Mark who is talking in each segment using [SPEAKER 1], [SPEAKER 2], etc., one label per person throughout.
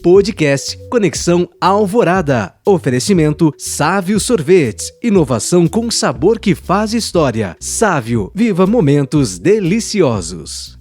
[SPEAKER 1] Podcast Conexão Alvorada. Oferecimento Sávio Sorvetes. Inovação com sabor que faz história. Sávio, viva momentos deliciosos.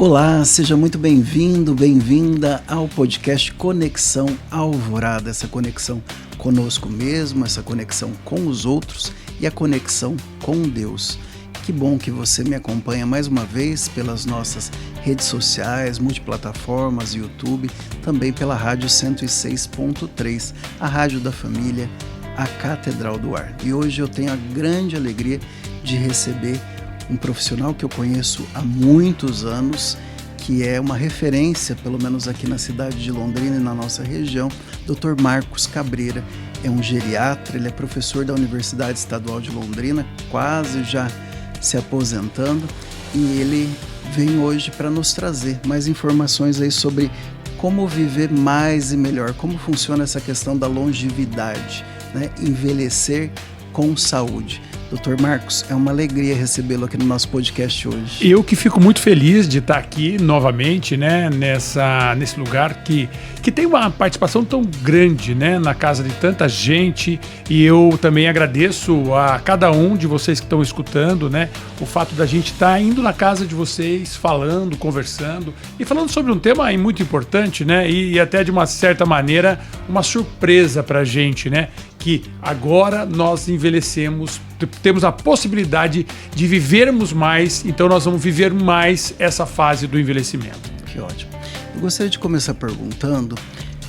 [SPEAKER 2] Olá, seja muito bem-vindo, bem-vinda ao podcast Conexão Alvorada, essa conexão conosco mesmo, essa conexão com os outros e a conexão com Deus. Que bom que você me acompanha mais uma vez pelas nossas redes sociais, multiplataformas, YouTube, também pela Rádio 106.3, a Rádio da Família, a Catedral do Ar. E hoje eu tenho a grande alegria de receber um profissional que eu conheço há muitos anos, que é uma referência, pelo menos aqui na cidade de Londrina e na nossa região, Dr. Marcos Cabreira. É um geriatra, ele é professor da Universidade Estadual de Londrina, quase já se aposentando, e ele vem hoje para nos trazer mais informações aí sobre como viver mais e melhor, como funciona essa questão da longevidade, né? Envelhecer com saúde. Dr. Marcos, é uma alegria recebê-lo aqui no nosso podcast hoje.
[SPEAKER 3] Eu que fico muito feliz de estar aqui novamente, né, nesse lugar que tem uma participação tão grande, né, na casa de tanta gente, e eu também agradeço a cada um de vocês que estão escutando, né, o fato da gente estar indo na casa de vocês, falando, conversando e falando sobre um tema muito importante, né, e até de uma certa maneira uma surpresa para a gente, né, que agora nós envelhecemos, temos a possibilidade de vivermos mais, então nós vamos viver mais essa fase do envelhecimento.
[SPEAKER 2] Que ótimo. Eu gostaria de começar perguntando,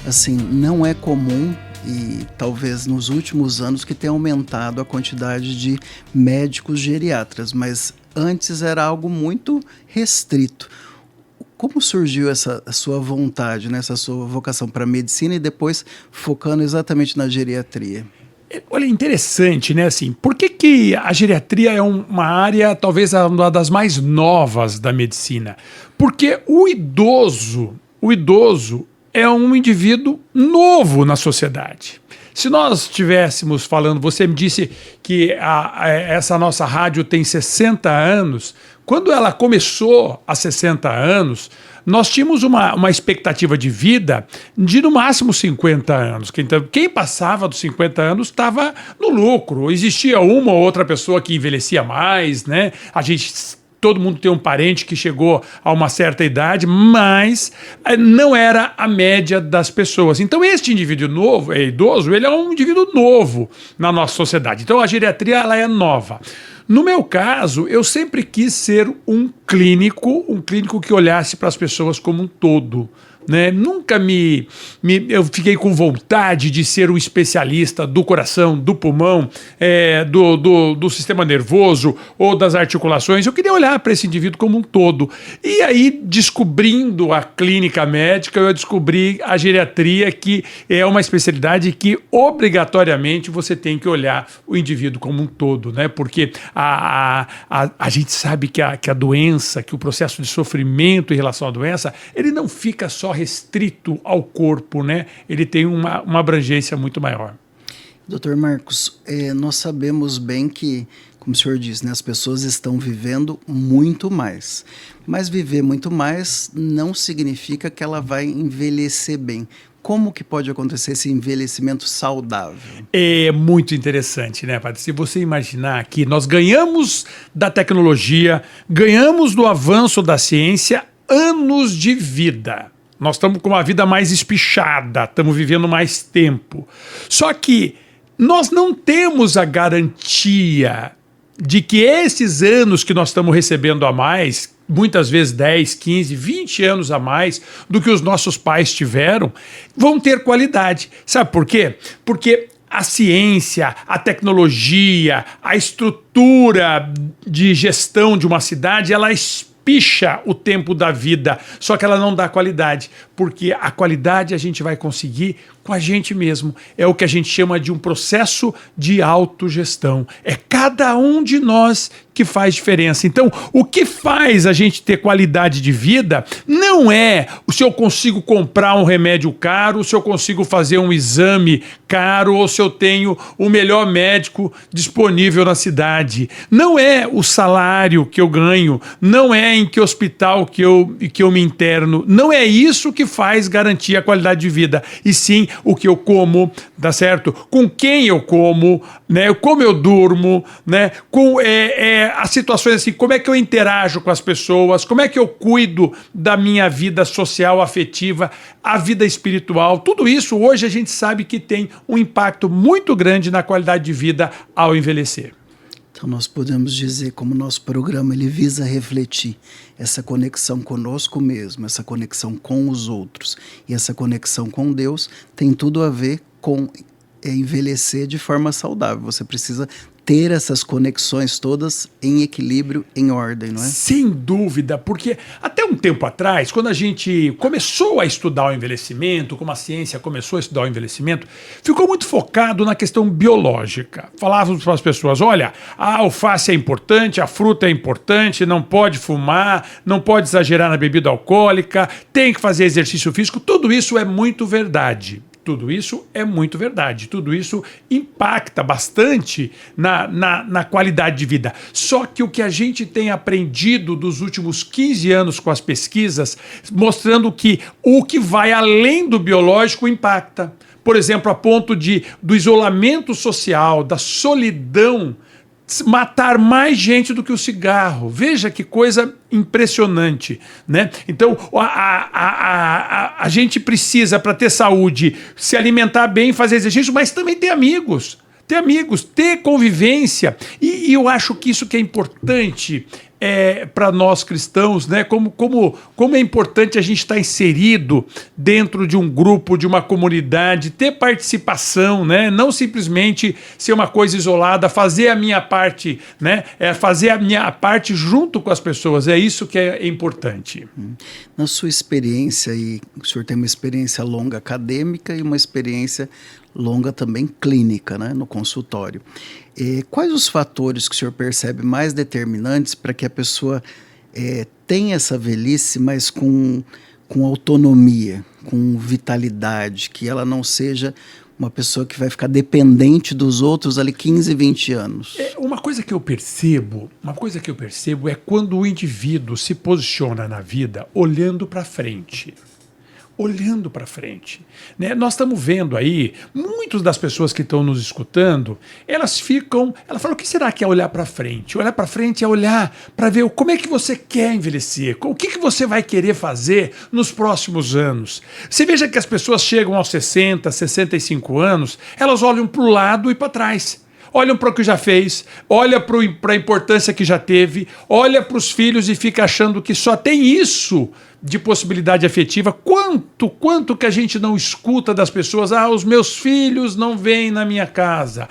[SPEAKER 2] assim, não é comum, e talvez nos últimos anos, que tenha aumentado a quantidade de médicos geriatras, mas antes era algo muito restrito. Como surgiu essa sua vontade, né, essa sua vocação para a medicina e depois focando exatamente na geriatria?
[SPEAKER 3] Olha, interessante, né? Assim, por que a geriatria é uma área, talvez uma das mais novas da medicina? Porque o idoso é um indivíduo novo na sociedade. Se nós estivéssemos falando, você me disse que essa nossa rádio tem 60 anos, quando ela começou há 60 anos, nós tínhamos uma expectativa de vida de no máximo 50 anos. Então, quem passava dos 50 anos estava no lucro. Existia uma ou outra pessoa que envelhecia mais, né? Todo mundo tem um parente que chegou a uma certa idade, mas não era a média das pessoas. Então, este indivíduo novo, idoso, ele é um indivíduo novo na nossa sociedade. Então, a geriatria ela é nova. No meu caso, eu sempre quis ser um clínico que olhasse para as pessoas como um todo, né? Nunca eu fiquei com vontade de ser um especialista do coração, do pulmão, do sistema nervoso ou das articulações. Eu queria olhar para esse indivíduo como um todo. E aí, descobrindo a clínica médica, eu descobri a geriatria, que é uma especialidade que obrigatoriamente você tem que olhar o indivíduo como um todo, né? Porque a gente sabe que a doença, que o processo de sofrimento em relação à doença, ele não fica só restrito ao corpo, né? Ele tem uma abrangência muito maior.
[SPEAKER 2] Dr. Marcos, nós sabemos bem que, como o senhor disse, né, as pessoas estão vivendo muito mais. Mas viver muito mais não significa que ela vai envelhecer bem. Como que pode acontecer esse envelhecimento saudável?
[SPEAKER 3] É muito interessante, né, Padre? Se você imaginar que nós ganhamos da tecnologia, ganhamos do avanço da ciência anos de vida. Nós estamos com uma vida mais espichada, estamos vivendo mais tempo. Só que nós não temos a garantia de que esses anos que nós estamos recebendo a mais, muitas vezes 10, 15, 20 anos a mais do que os nossos pais tiveram, vão ter qualidade. Sabe por quê? Porque a ciência, a tecnologia, a estrutura de gestão de uma cidade, ela espicha o tempo da vida, só que ela não dá qualidade, porque a qualidade a gente vai conseguir com a gente mesmo. É o que a gente chama de um processo de autogestão. É cada um de nós que faz diferença. Então, o que faz a gente ter qualidade de vida não é se eu consigo comprar um remédio caro, se eu consigo fazer um exame caro ou se eu tenho o melhor médico disponível na cidade. Não é o salário que eu ganho, não é em que hospital que eu me interno, não é isso que faz garantir a qualidade de vida, e sim o que eu como, tá certo? Com quem eu como, né? Como eu durmo, né? Com as situações assim, como é que eu interajo com as pessoas, como é que eu cuido da minha vida social, afetiva, a vida espiritual. Tudo isso hoje a gente sabe que tem um impacto muito grande na qualidade de vida ao envelhecer.
[SPEAKER 2] Então nós podemos dizer, como nosso programa ele visa refletir essa conexão conosco mesmo, essa conexão com os outros e essa conexão com Deus, tem tudo a ver com envelhecer de forma saudável. Você precisa ter essas conexões todas em equilíbrio, em ordem, não é?
[SPEAKER 3] Sem dúvida, porque até um tempo atrás, quando a gente começou a estudar o envelhecimento, como a ciência começou a estudar o envelhecimento, ficou muito focado na questão biológica. Falávamos para as pessoas, olha, a alface é importante, a fruta é importante, não pode fumar, não pode exagerar na bebida alcoólica, tem que fazer exercício físico, tudo isso é muito verdade. Tudo isso é muito verdade, tudo isso impacta bastante na qualidade de vida. Só que o que a gente tem aprendido dos últimos 15 anos com as pesquisas, mostrando que o que vai além do biológico impacta. Por exemplo, a ponto do isolamento social, da solidão, matar mais gente do que o cigarro. Veja que coisa impressionante, né? Então, a gente precisa, para ter saúde, se alimentar bem, fazer exercício, mas também ter amigos, ter convivência. E eu acho que isso que é importante para nós cristãos, né? Como é importante a gente estar inserido dentro de um grupo, de uma comunidade, ter participação, né? Não simplesmente ser uma coisa isolada, fazer a minha parte, né? Fazer a minha parte junto com as pessoas, é isso que é importante.
[SPEAKER 2] Na sua experiência, e o senhor tem uma experiência longa acadêmica e uma experiência longa também clínica, né? No consultório. Quais os fatores que o senhor percebe mais determinantes para que a pessoa tenha essa velhice, mas com autonomia, com vitalidade, que ela não seja uma pessoa que vai ficar dependente dos outros ali 15, 20 anos?
[SPEAKER 3] Uma coisa que eu percebo é quando o indivíduo se posiciona na vida olhando para frente. Olhando para frente, né? Nós estamos vendo aí, muitas das pessoas que estão nos escutando, elas falam, o que será que é olhar para frente? Olhar para frente é olhar para ver como é que você quer envelhecer, o que você vai querer fazer nos próximos anos. Você veja que as pessoas chegam aos 60, 65 anos, elas olham para o lado e para trás. Olham para o que já fez, olha para a importância que já teve, olha para os filhos e fica achando que só tem isso de possibilidade afetiva. Quanto que a gente não escuta das pessoas? Os meus filhos não vêm na minha casa.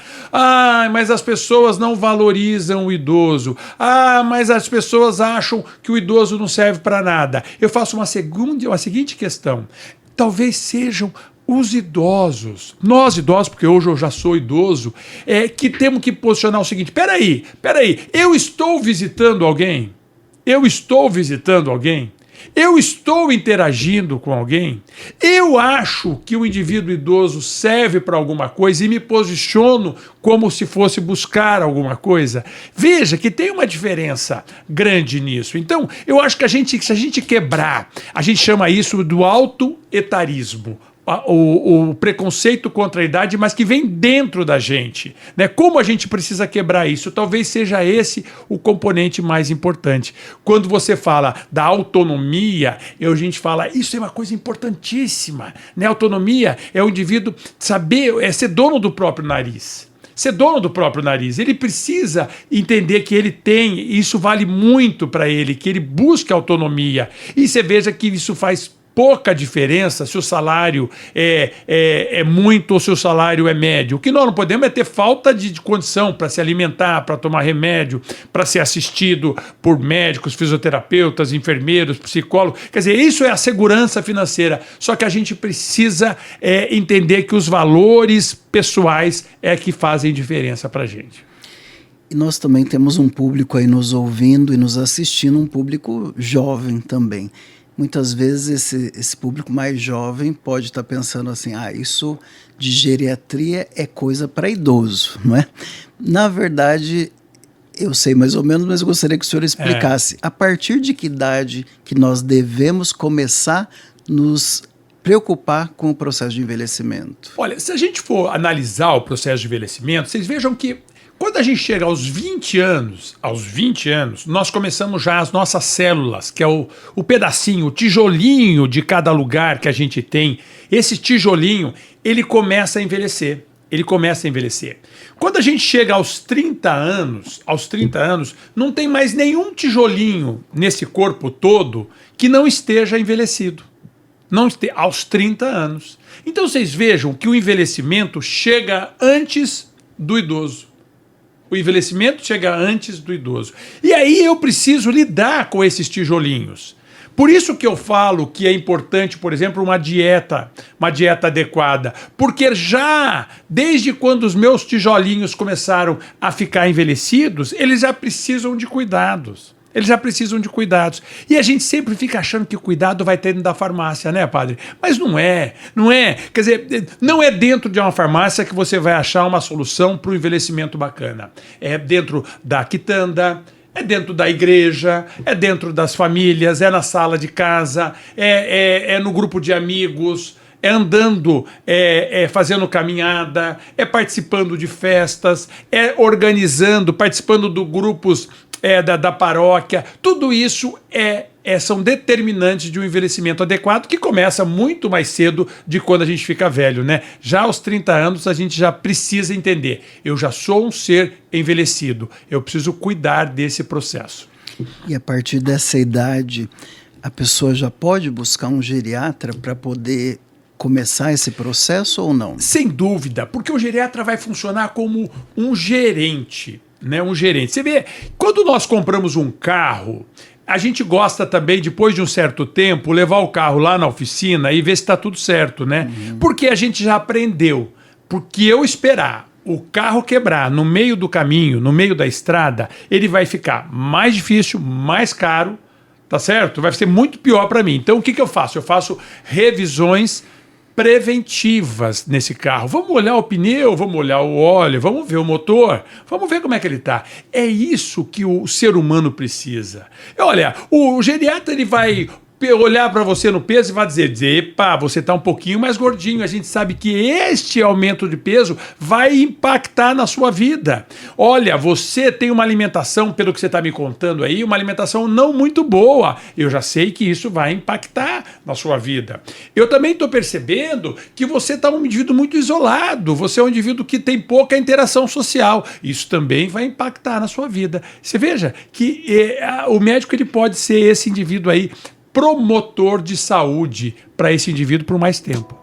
[SPEAKER 3] Mas as pessoas não valorizam o idoso. Mas as pessoas acham que o idoso não serve para nada. Eu faço uma seguinte questão. Talvez sejam os idosos, nós idosos, porque hoje eu já sou idoso, que temos que posicionar o seguinte, peraí, eu estou visitando alguém? Eu estou interagindo com alguém? Eu acho que o indivíduo idoso serve para alguma coisa e me posiciono como se fosse buscar alguma coisa? Veja que tem uma diferença grande nisso. Então, eu acho que se a gente quebrar, a gente chama isso do auto-etarismo, o preconceito contra a idade, mas que vem dentro da gente, né? Como a gente precisa quebrar isso? Talvez seja esse o componente mais importante. Quando você fala da autonomia, a gente fala, isso é uma coisa importantíssima, né? Autonomia é o indivíduo saber, ser dono do próprio nariz. Ser dono do próprio nariz, ele precisa entender que ele tem, isso vale muito para ele, que ele busca autonomia. E você veja que isso faz pouca diferença se o salário é muito ou se o salário é médio. O que nós não podemos é ter falta de condição para se alimentar, para tomar remédio, para ser assistido por médicos, fisioterapeutas, enfermeiros, psicólogos. Quer dizer, isso é a segurança financeira. Só que a gente precisa entender que os valores pessoais que fazem diferença para a gente.
[SPEAKER 2] E nós também temos um público aí nos ouvindo e nos assistindo, um público jovem também. Muitas vezes esse público mais jovem pode estar pensando assim, isso de geriatria é coisa para idoso, não é? Na verdade, eu sei mais ou menos, mas eu gostaria que o senhor explicasse a partir de que idade que nós devemos começar a nos preocupar com o processo de envelhecimento.
[SPEAKER 3] Olha, se a gente for analisar o processo de envelhecimento, vocês vejam que quando a gente chega aos 20 anos, nós começamos já as nossas células, que é o pedacinho, o tijolinho de cada lugar que a gente tem. Esse tijolinho, ele começa a envelhecer. Quando a gente chega aos 30 anos, não tem mais nenhum tijolinho nesse corpo todo que não esteja envelhecido. Aos 30 anos. Então vocês vejam que o envelhecimento chega antes do idoso. E aí eu preciso lidar com esses tijolinhos. Por isso que eu falo que é importante, por exemplo, uma dieta adequada. Porque desde quando os meus tijolinhos começaram a ficar envelhecidos, eles já precisam de cuidados. E a gente sempre fica achando que o cuidado vai ter dentro da farmácia, né, padre? Mas não é. Quer dizer, não é dentro de uma farmácia que você vai achar uma solução para o envelhecimento bacana. É dentro da quitanda, é dentro da igreja, é dentro das famílias, é na sala de casa, é no grupo de amigos, é andando, fazendo caminhada, é participando de festas, é organizando, participando de grupos da paróquia. Tudo isso são determinantes de um envelhecimento adequado que começa muito mais cedo de quando a gente fica velho, né? Já aos 30 anos a gente já precisa entender, eu já sou um ser envelhecido, eu preciso cuidar desse processo.
[SPEAKER 2] E a partir dessa idade, a pessoa já pode buscar um geriatra para poder começar esse processo ou não?
[SPEAKER 3] Sem dúvida, porque o geriatra vai funcionar como um gerente, né? Você vê, quando nós compramos um carro, a gente gosta também, depois de um certo tempo, levar o carro lá na oficina e ver se está tudo certo, né? Porque a gente já aprendeu. Porque eu esperar o carro quebrar no meio do caminho, no meio da estrada, ele vai ficar mais difícil, mais caro, tá certo? Vai ser muito pior para mim. Então, o que eu faço? Eu faço revisões preventivas nesse carro. Vamos olhar o pneu, vamos olhar o óleo, vamos ver o motor, vamos ver como é que ele está. É isso que o ser humano precisa. Olha, o geriatra ele vai olhar para você no peso e vai dizer, epa, você está um pouquinho mais gordinho. A gente sabe que este aumento de peso vai impactar na sua vida. Olha, você tem uma alimentação, pelo que você está me contando aí, uma alimentação não muito boa. Eu já sei que isso vai impactar na sua vida. Eu também estou percebendo que você está um indivíduo muito isolado. Você é um indivíduo que tem pouca interação social. Isso também vai impactar na sua vida. Você veja que o médico ele pode ser esse indivíduo aí, promotor de saúde para esse indivíduo por mais tempo.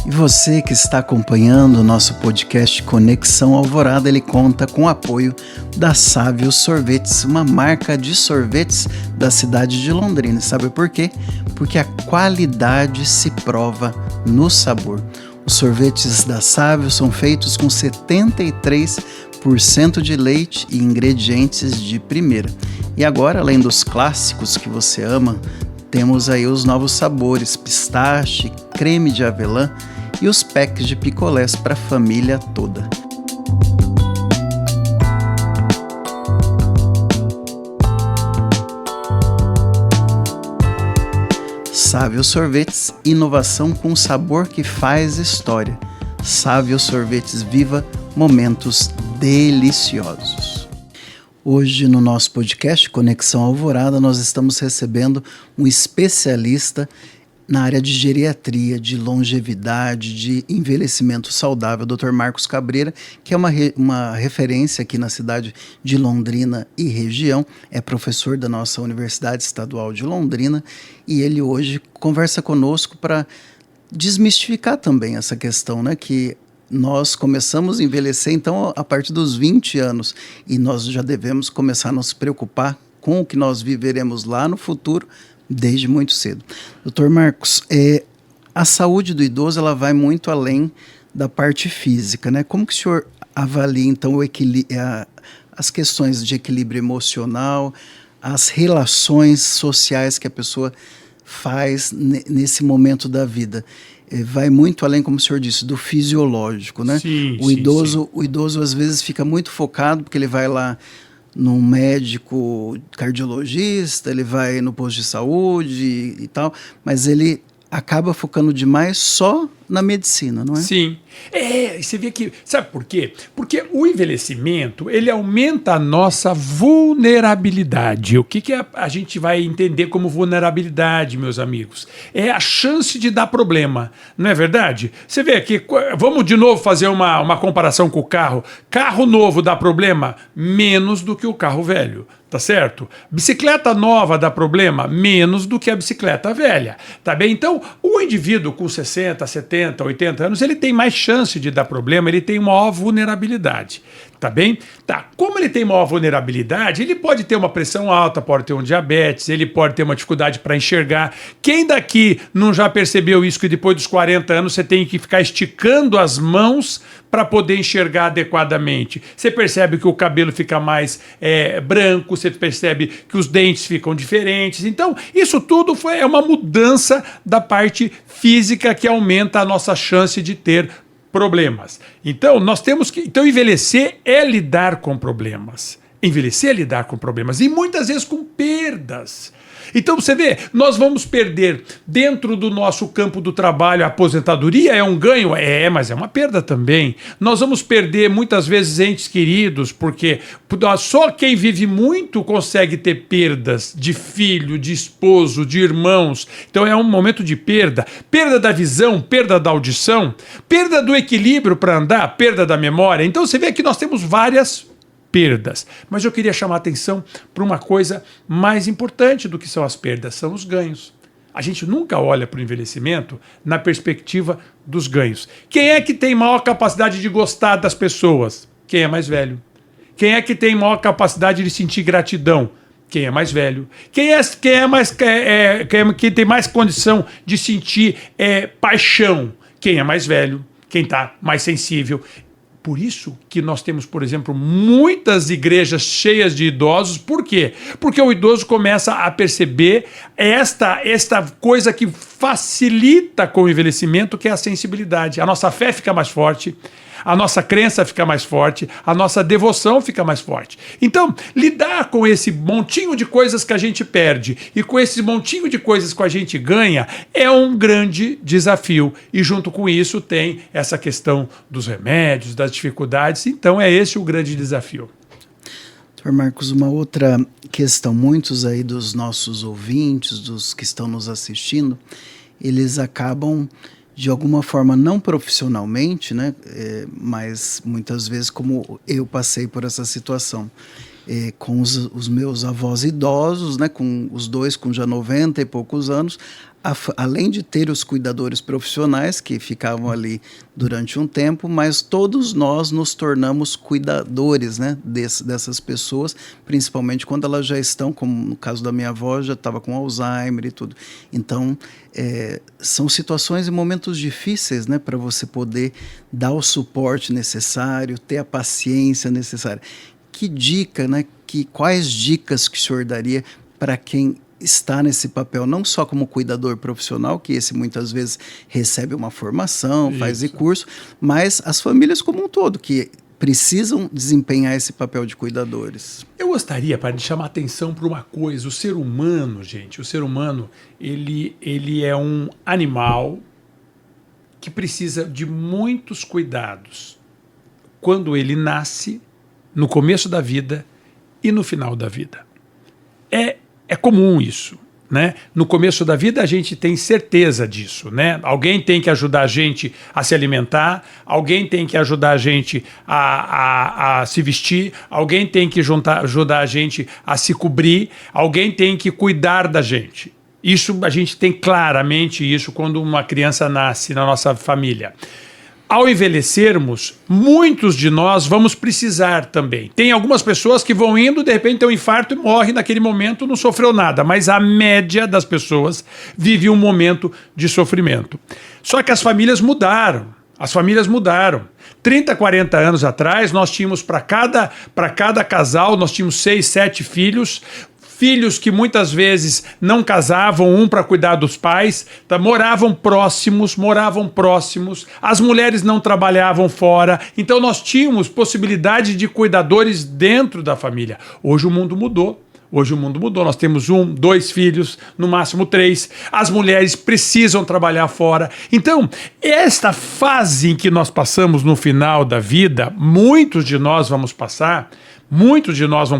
[SPEAKER 2] E você que está acompanhando o nosso podcast Conexão Alvorada, ele conta com o apoio da Sávio Sorvetes, uma marca de sorvetes da cidade de Londrina. Sabe por quê? Porque a qualidade se prova no sabor. Os sorvetes da Sávio são feitos com 73% de leite e ingredientes de primeira. E agora, além dos clássicos que você ama, temos aí os novos sabores, pistache, creme de avelã e os packs de picolés para a família toda. Sávio Sorvetes, inovação com sabor que faz história. Sávio Sorvetes, viva momentos deliciosos. Hoje no nosso podcast Conexão Alvorada nós estamos recebendo um especialista na área de geriatria, de longevidade, de envelhecimento saudável, o Dr. Marcos Cabreira, que é uma referência aqui na cidade de Londrina e região, é professor da nossa Universidade Estadual de Londrina e ele hoje conversa conosco para desmistificar também essa questão, né, que nós começamos a envelhecer, então, a partir dos 20 anos, e nós já devemos começar a nos preocupar com o que nós viveremos lá no futuro, desde muito cedo. Dr. Marcos, a saúde do idoso ela vai muito além da parte física, né? Como que o senhor avalia, então, as questões de equilíbrio emocional, as relações sociais que a pessoa faz nesse momento da vida. Vai muito além, como o senhor disse, do fisiológico, né?
[SPEAKER 3] Sim,
[SPEAKER 2] o idoso às vezes fica muito focado, porque ele vai lá num médico cardiologista, ele vai no posto de saúde e tal, mas ele acaba focando demais só na medicina, não é?
[SPEAKER 3] Sim. Você vê que... Sabe por quê? Porque o envelhecimento, ele aumenta a nossa vulnerabilidade. O que a gente vai entender como vulnerabilidade, meus amigos? É a chance de dar problema, não é verdade? Você vê aqui, vamos de novo fazer uma comparação com o carro. Carro novo dá problema? Menos do que o carro velho. Tá certo? Bicicleta nova dá problema? Menos do que a bicicleta velha. Tá bem? Então, o indivíduo com 60, 70, 80 anos, ele tem mais chance de dar problema, ele tem maior vulnerabilidade. Tá bem? Tá. Como ele tem maior vulnerabilidade, ele pode ter uma pressão alta, pode ter um diabetes, ele pode ter uma dificuldade para enxergar. Quem daqui não já percebeu isso, que depois dos 40 anos você tem que ficar esticando as mãos para poder enxergar adequadamente? Você percebe que o cabelo fica mais branco, você percebe que os dentes ficam diferentes. Então, isso tudo é uma mudança da parte física que aumenta a nossa chance de ter problemas. Então, nós temos que... Então, envelhecer é lidar com problemas. Envelhecer é lidar com problemas. E muitas vezes com perdas. Então, você vê, nós vamos perder dentro do nosso campo do trabalho. A aposentadoria é um ganho? Mas é uma perda também. Nós vamos perder muitas vezes entes queridos, porque só quem vive muito consegue ter perdas de filho, de esposo, de irmãos. Então é um momento de perda. Perda da visão, perda da audição, perda do equilíbrio para andar, perda da memória. Então você vê que nós temos várias perdas. Mas eu queria chamar a atenção para uma coisa mais importante do que são as perdas, são os ganhos. A gente nunca olha para o envelhecimento na perspectiva dos ganhos. Quem é que tem maior capacidade de gostar das pessoas? Quem é mais velho. Quem é que tem maior capacidade de sentir gratidão? Quem é mais velho. Quem tem mais condição de sentir paixão? Quem é mais velho. Quem está mais sensível. Por isso que nós temos, por exemplo, muitas igrejas cheias de idosos. Por quê? Porque o idoso começa a perceber esta coisa que facilita com o envelhecimento, que é a sensibilidade. A nossa fé fica mais forte, a nossa crença fica mais forte, a nossa devoção fica mais forte. Então, lidar com esse montinho de coisas que a gente perde e com esse montinho de coisas que a gente ganha é um grande desafio. E junto com isso tem essa questão dos remédios, das dificuldades. Então, é esse o grande desafio.
[SPEAKER 2] Doutor Marcos, uma outra questão, muitos aí dos nossos ouvintes, dos que estão nos assistindo, eles acabam, de alguma forma, não profissionalmente, né, mas muitas vezes, como eu passei por essa situação, com os meus avós idosos, né, com os dois com já 90 e poucos anos, além de ter os cuidadores profissionais que ficavam ali durante um tempo, mas todos nós nos tornamos cuidadores, né, dessas pessoas, principalmente quando elas já estão, como no caso da minha avó, já estava com Alzheimer e tudo. Então, são situações e momentos difíceis, né, para você poder dar o suporte necessário, ter a paciência necessária. Que dica, né, quais dicas que o senhor daria para quem está nesse papel, não só como cuidador profissional, que esse muitas vezes recebe uma formação, faz curso, mas as famílias como um todo, que precisam desempenhar esse papel de cuidadores?
[SPEAKER 3] Eu gostaria, de chamar atenção para uma coisa. O ser humano, gente, ele é um animal que precisa de muitos cuidados quando ele nasce, no começo da vida e no final da vida. É comum isso, né? No começo da vida a gente tem certeza disso, né? Alguém tem que ajudar a gente a se alimentar, alguém tem que ajudar a gente a se vestir, alguém tem que ajudar a gente a se cobrir, alguém tem que cuidar da gente. Isso a gente tem claramente isso quando uma criança nasce na nossa família. Ao envelhecermos, muitos de nós vamos precisar também. Tem algumas pessoas que vão indo, de repente tem um infarto e morre naquele momento, não sofreu nada. Mas a média das pessoas vive um momento de sofrimento. Só que as famílias mudaram. As famílias mudaram. 30, 40 anos atrás, nós tínhamos para cada casal, nós tínhamos 6, 7 filhos. Filhos que muitas vezes não casavam, um para cuidar dos pais, tá? moravam próximos, as mulheres não trabalhavam fora, então nós tínhamos possibilidade de cuidadores dentro da família. Hoje o mundo mudou. Nós temos 1, 2 filhos, no máximo 3. As mulheres precisam trabalhar fora. Então, esta fase em que nós passamos no final da vida, muitos de nós vão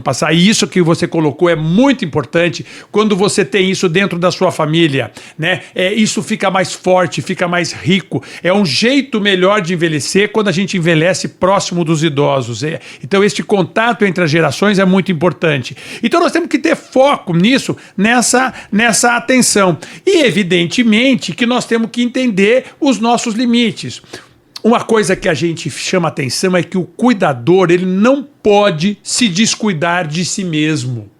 [SPEAKER 3] passar, e isso que você colocou é muito importante. Quando você tem isso dentro da sua família, né? Isso fica mais forte, fica mais rico. É um jeito melhor de envelhecer quando a gente envelhece próximo dos idosos. Então, este contato entre as gerações é muito importante. Então, nós temos que ter foco nisso, nessa atenção. E, evidentemente, que nós temos que entender os nossos limites. Uma coisa que a gente chama atenção é que o cuidador, ele não pode se descuidar de si mesmo.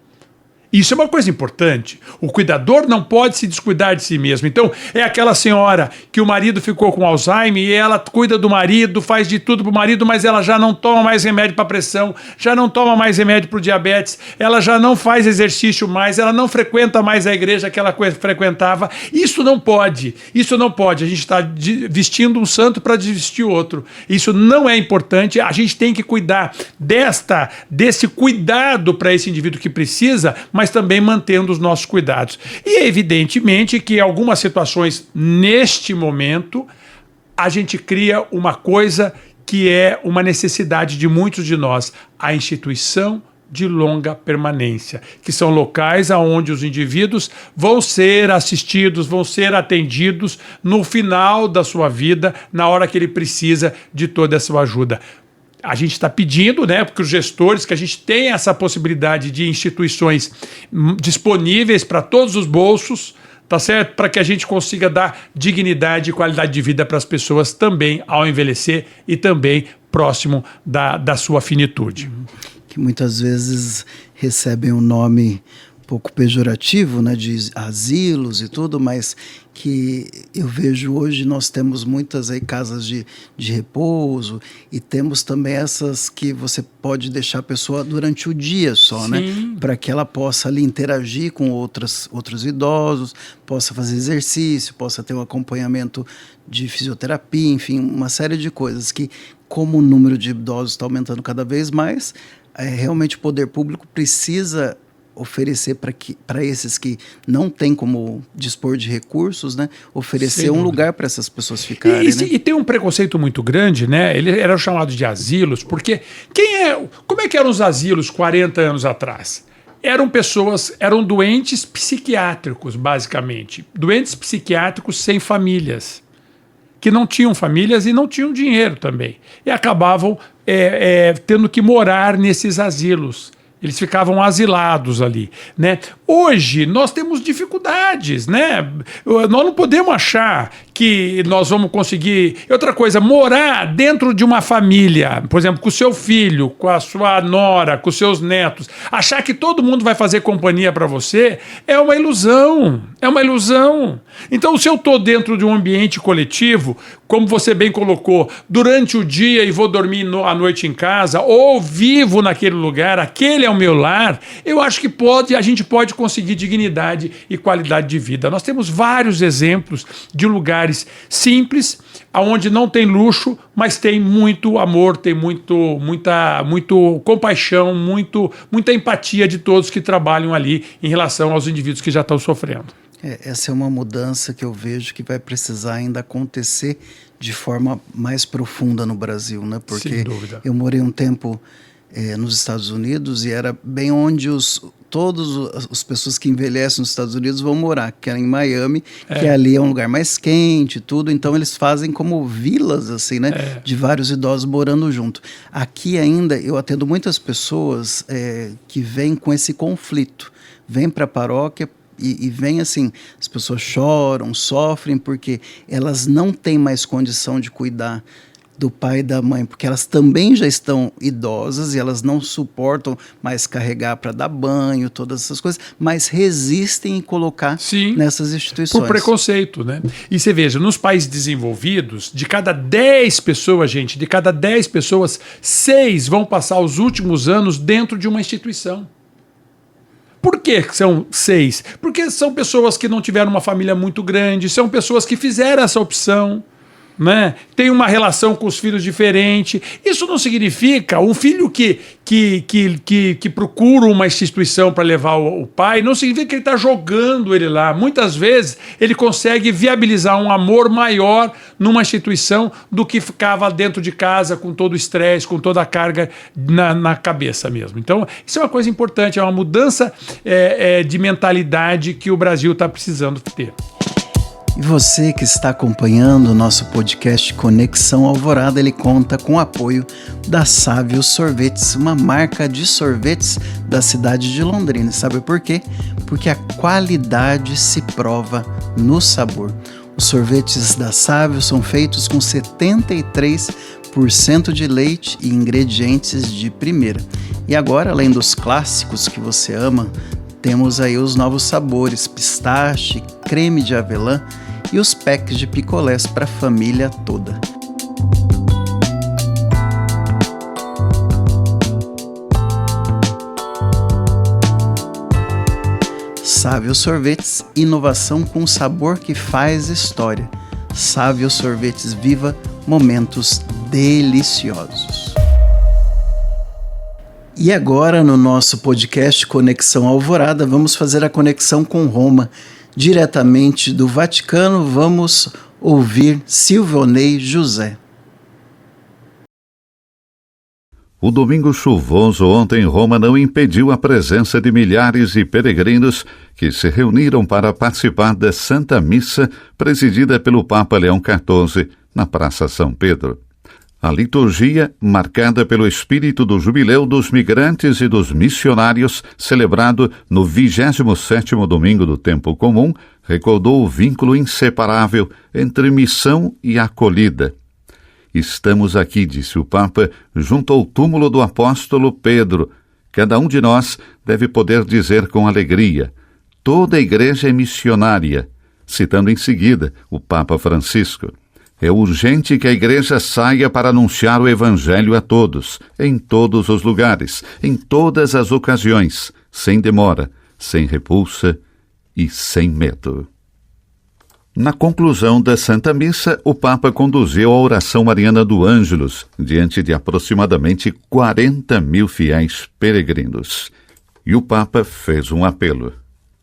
[SPEAKER 3] Isso é uma coisa importante. O cuidador não pode se descuidar de si mesmo. Então, é aquela senhora que o marido ficou com Alzheimer e ela cuida do marido, faz de tudo pro marido, mas ela já não toma mais remédio para pressão, já não toma mais remédio para o diabetes, ela já não faz exercício mais, ela não frequenta mais a igreja que ela frequentava. Isso não pode. A gente está vestindo um santo para desvestir outro. Isso não é importante. A gente tem que cuidar desse cuidado para esse indivíduo que precisa, mas também mantendo os nossos cuidados. E é evidentemente que em algumas situações, neste momento, a gente cria uma coisa que é uma necessidade de muitos de nós, a instituição de longa permanência, que são locais onde os indivíduos vão ser assistidos, vão ser atendidos no final da sua vida, na hora que ele precisa de toda essa ajuda. A gente está pedindo, né, porque os gestores, que a gente tenha essa possibilidade de instituições disponíveis para todos os bolsos, tá certo? Para que a gente consiga dar dignidade e qualidade de vida para as pessoas também ao envelhecer e também próximo da sua finitude.
[SPEAKER 2] Que muitas vezes recebem um nome pouco pejorativo, né, de asilos e tudo, mas que eu vejo hoje nós temos muitas aí casas de repouso e temos também essas que você pode deixar a pessoa durante o dia só, né, para que ela possa ali interagir com outros idosos, possa fazer exercício, possa ter um acompanhamento de fisioterapia, enfim, uma série de coisas que, como o número de idosos está aumentando cada vez mais, realmente o poder público precisa oferecer para esses que não têm como dispor de recursos, né, oferecer um lugar para essas pessoas ficarem.
[SPEAKER 3] E tem um preconceito muito grande, né? Ele era chamado de asilos, porque como é que eram os asilos 40 anos atrás? Eram doentes psiquiátricos, basicamente. Doentes psiquiátricos sem famílias, que não tinham famílias e não tinham dinheiro também. E acabavam tendo que morar nesses asilos. Eles ficavam asilados ali, né? Hoje, nós temos dificuldades, né? Nós não podemos achar que nós vamos conseguir... Outra coisa, morar dentro de uma família, por exemplo, com o seu filho, com a sua nora, com os seus netos, achar que todo mundo vai fazer companhia para você é uma ilusão. Então, se eu estou dentro de um ambiente coletivo, como você bem colocou, durante o dia e vou dormir à noite em casa, ou vivo naquele lugar, aquele é o meu lar, eu acho que a gente pode conseguir dignidade e qualidade de vida. Nós temos vários exemplos de lugares simples, onde não tem luxo, mas tem muito amor, tem muita compaixão, muita empatia de todos que trabalham ali em relação aos indivíduos que já estão sofrendo.
[SPEAKER 2] Essa é uma mudança que eu vejo que vai precisar ainda acontecer de forma mais profunda no Brasil, né? Porque
[SPEAKER 3] sem dúvida.
[SPEAKER 2] Eu morei um tempo nos Estados Unidos e era bem onde todas as pessoas que envelhecem nos Estados Unidos vão morar, que era em Miami, que ali é um lugar mais quente e tudo, então eles fazem como vilas, assim, né, de vários idosos morando junto. Aqui ainda eu atendo muitas pessoas que vêm com esse conflito, vêm para a paróquia e vem assim, as pessoas choram, sofrem, porque elas não têm mais condição de cuidar do pai e da mãe, porque elas também já estão idosas e elas não suportam mais carregar para dar banho, todas essas coisas, mas resistem em colocar nessas instituições.
[SPEAKER 3] Por preconceito, né? E você veja, nos países desenvolvidos, de cada 10 pessoas, 6 vão passar os últimos anos dentro de uma instituição. Por que são 6? Porque são pessoas que não tiveram uma família muito grande, são pessoas que fizeram essa opção, né? Tem uma relação com os filhos diferente. Isso não significa um filho que procura uma instituição para levar o pai, não significa que ele está jogando ele lá. Muitas vezes ele consegue viabilizar um amor maior numa instituição do que ficava dentro de casa com todo o estresse, com toda a carga na cabeça mesmo. Então, isso é uma coisa importante, é uma mudança de mentalidade que o Brasil está precisando ter.
[SPEAKER 2] E você que está acompanhando o nosso podcast Conexão Alvorada, ele conta com o apoio da Sávio Sorvetes, uma marca de sorvetes da cidade de Londrina. Sabe por quê? Porque a qualidade se prova no sabor. Os sorvetes da Sávio são feitos com 73% de leite e ingredientes de primeira. E agora, além dos clássicos que você ama, temos aí os novos sabores, pistache, creme de avelã e os packs de picolés para a família toda. Sávio Sorvetes, inovação com sabor que faz história. Sávio Sorvetes, viva momentos deliciosos. E agora, no nosso podcast Conexão Alvorada, vamos fazer a conexão com Roma. Diretamente do Vaticano, vamos ouvir Silvionei José.
[SPEAKER 4] O domingo chuvoso ontem em Roma não impediu a presença de milhares de peregrinos que se reuniram para participar da Santa Missa presidida pelo Papa Leão XIV na Praça São Pedro. A liturgia, marcada pelo espírito do jubileu dos migrantes e dos missionários, celebrado no 27º domingo do Tempo Comum, recordou o vínculo inseparável entre missão e acolhida. Estamos aqui, disse o Papa, junto ao túmulo do apóstolo Pedro. Cada um de nós deve poder dizer com alegria: toda a igreja é missionária, citando em seguida o Papa Francisco. É urgente que a igreja saia para anunciar o evangelho a todos, em todos os lugares, em todas as ocasiões, sem demora, sem repulsa e sem medo. Na conclusão da Santa Missa, o Papa conduziu a oração mariana do Ângelus, diante de aproximadamente 40 mil fiéis peregrinos. E o Papa fez um apelo.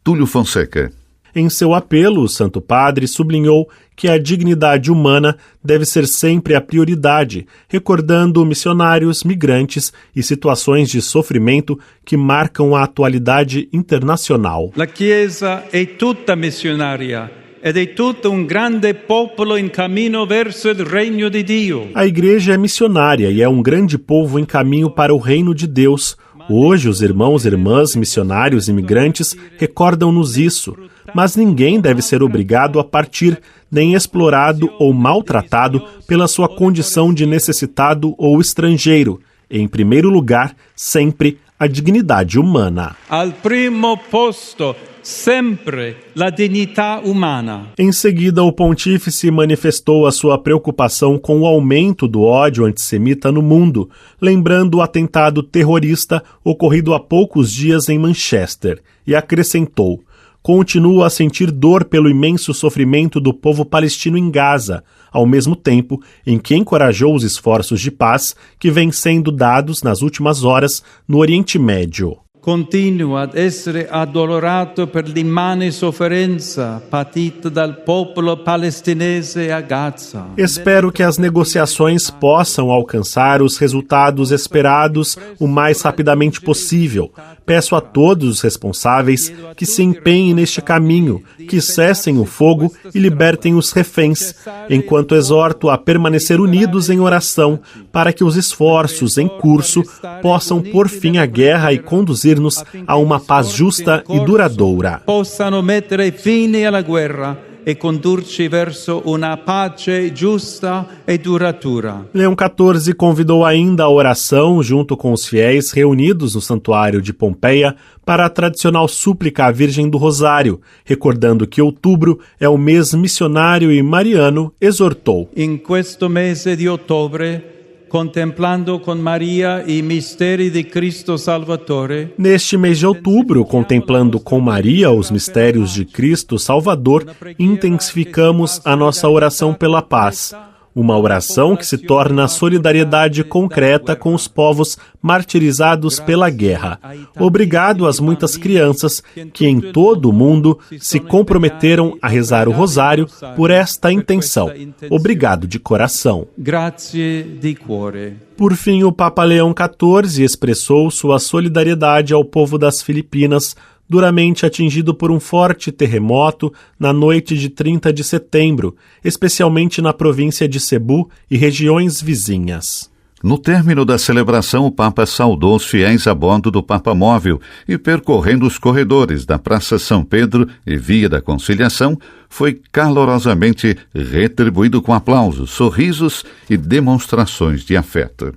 [SPEAKER 4] Túlio Fonseca.
[SPEAKER 5] Em seu apelo, o Santo Padre sublinhou que a dignidade humana deve ser sempre a prioridade, recordando missionários, migrantes e situações de sofrimento que marcam a atualidade internacional.
[SPEAKER 6] La Chiesa è tutta missionaria ed è tutto un grande popolo in cammino verso il regno di Dio.
[SPEAKER 5] A Igreja é missionária e é um grande povo em caminho para o reino de Deus. Hoje, os irmãos e irmãs missionários e migrantes recordam-nos isso, mas ninguém deve ser obrigado a partir, nem explorado ou maltratado pela sua condição de necessitado ou estrangeiro. Em primeiro lugar, sempre a dignidade humana.
[SPEAKER 6] Al primo posto, sempre la dignità umana.
[SPEAKER 5] Em seguida, o pontífice manifestou a sua preocupação com o aumento do ódio antissemita no mundo, lembrando o atentado terrorista ocorrido há poucos dias em Manchester, e acrescentou: continua a sentir dor pelo imenso sofrimento do povo palestino em Gaza, ao mesmo tempo em que encorajou os esforços de paz que vêm sendo dados nas últimas horas no Oriente Médio.
[SPEAKER 6] Continua ad essere addolorato per l'immane sofferenza patita dal popolo palestinese a Gaza.
[SPEAKER 5] Espero que as negociações possam alcançar os resultados esperados o mais rapidamente possível. Peço a todos os responsáveis que se empenhem neste caminho, que cessem o fogo e libertem os reféns, enquanto exorto a permanecer unidos em oração para que os esforços em curso possam pôr fim à guerra e conduzir-nos a uma paz justa e duradoura.
[SPEAKER 6] Possano mettere fine alla guerra e condurci verso una pace giusta e duratura.
[SPEAKER 5] Leão XIV convidou ainda a oração junto com os fiéis reunidos no Santuário de Pompeia para a tradicional súplica à Virgem do Rosário, recordando que outubro é o mês missionário e mariano, exortou.
[SPEAKER 6] In questo mese di ottobre, contemplando con Maria i misteri di Cristo Salvatore.
[SPEAKER 5] Neste mês de outubro, contemplando com Maria os mistérios de Cristo Salvador, intensificamos a nossa oração pela paz. Uma oração que se torna a solidariedade concreta com os povos martirizados pela guerra. Obrigado às muitas crianças que em todo o mundo se comprometeram a rezar o rosário por esta intenção. Obrigado de coração.
[SPEAKER 6] Grazie di cuore.
[SPEAKER 5] Por fim, o Papa Leão XIV expressou sua solidariedade ao povo das Filipinas, duramente atingido por um forte terremoto na noite de 30 de setembro, especialmente na província de Cebu e regiões vizinhas.
[SPEAKER 4] No término da celebração, o Papa saudou os fiéis a bordo do Papa Móvel e, percorrendo os corredores da Praça São Pedro e Via da Conciliação, foi calorosamente retribuído com aplausos, sorrisos e demonstrações de afeto.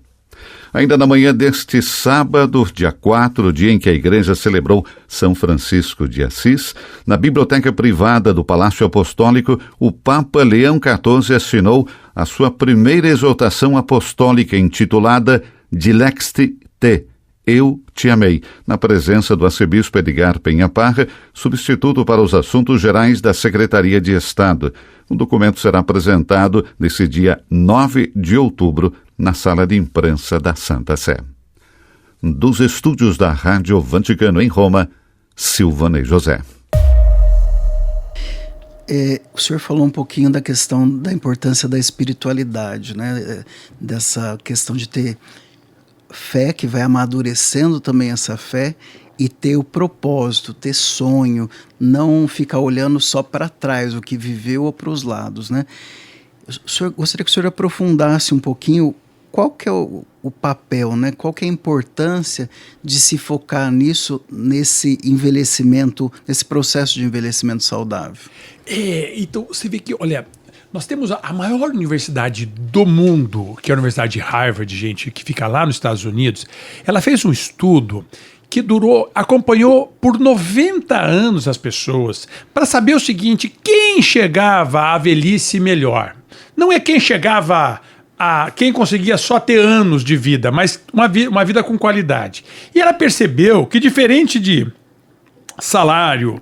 [SPEAKER 4] Ainda na manhã deste sábado, dia 4, dia em que a Igreja celebrou São Francisco de Assis, na biblioteca privada do Palácio Apostólico, o Papa Leão XIV assinou a sua primeira exortação apostólica intitulada Dilexte Te, Eu Te Amei, na presença do arcebispo Edgar Penha Parra, substituto para os assuntos gerais da Secretaria de Estado. O documento será apresentado nesse dia 9 de outubro, na Sala de Imprensa da Santa Sé. Dos estúdios da Rádio Vaticano em Roma, Silvanei José.
[SPEAKER 2] O senhor falou um pouquinho da questão da importância da espiritualidade, né? Dessa questão de ter fé, que vai amadurecendo também essa fé, e ter o propósito, ter sonho, não ficar olhando só para trás, o que viveu ou para os lados, né? Gostaria que o senhor aprofundasse um pouquinho qual que é o papel, né? Qual que é a importância de se focar nisso, nesse envelhecimento, nesse processo de envelhecimento saudável.
[SPEAKER 3] Então você vê que, olha, nós temos a maior universidade do mundo, que é a Universidade de Harvard, gente, que fica lá nos Estados Unidos. Ela fez um estudo que acompanhou por 90 anos as pessoas, para saber o seguinte: quem chegava à velhice melhor? Não é quem chegava quem conseguia só ter anos de vida, mas uma vida com qualidade. E ela percebeu que, diferente de salário,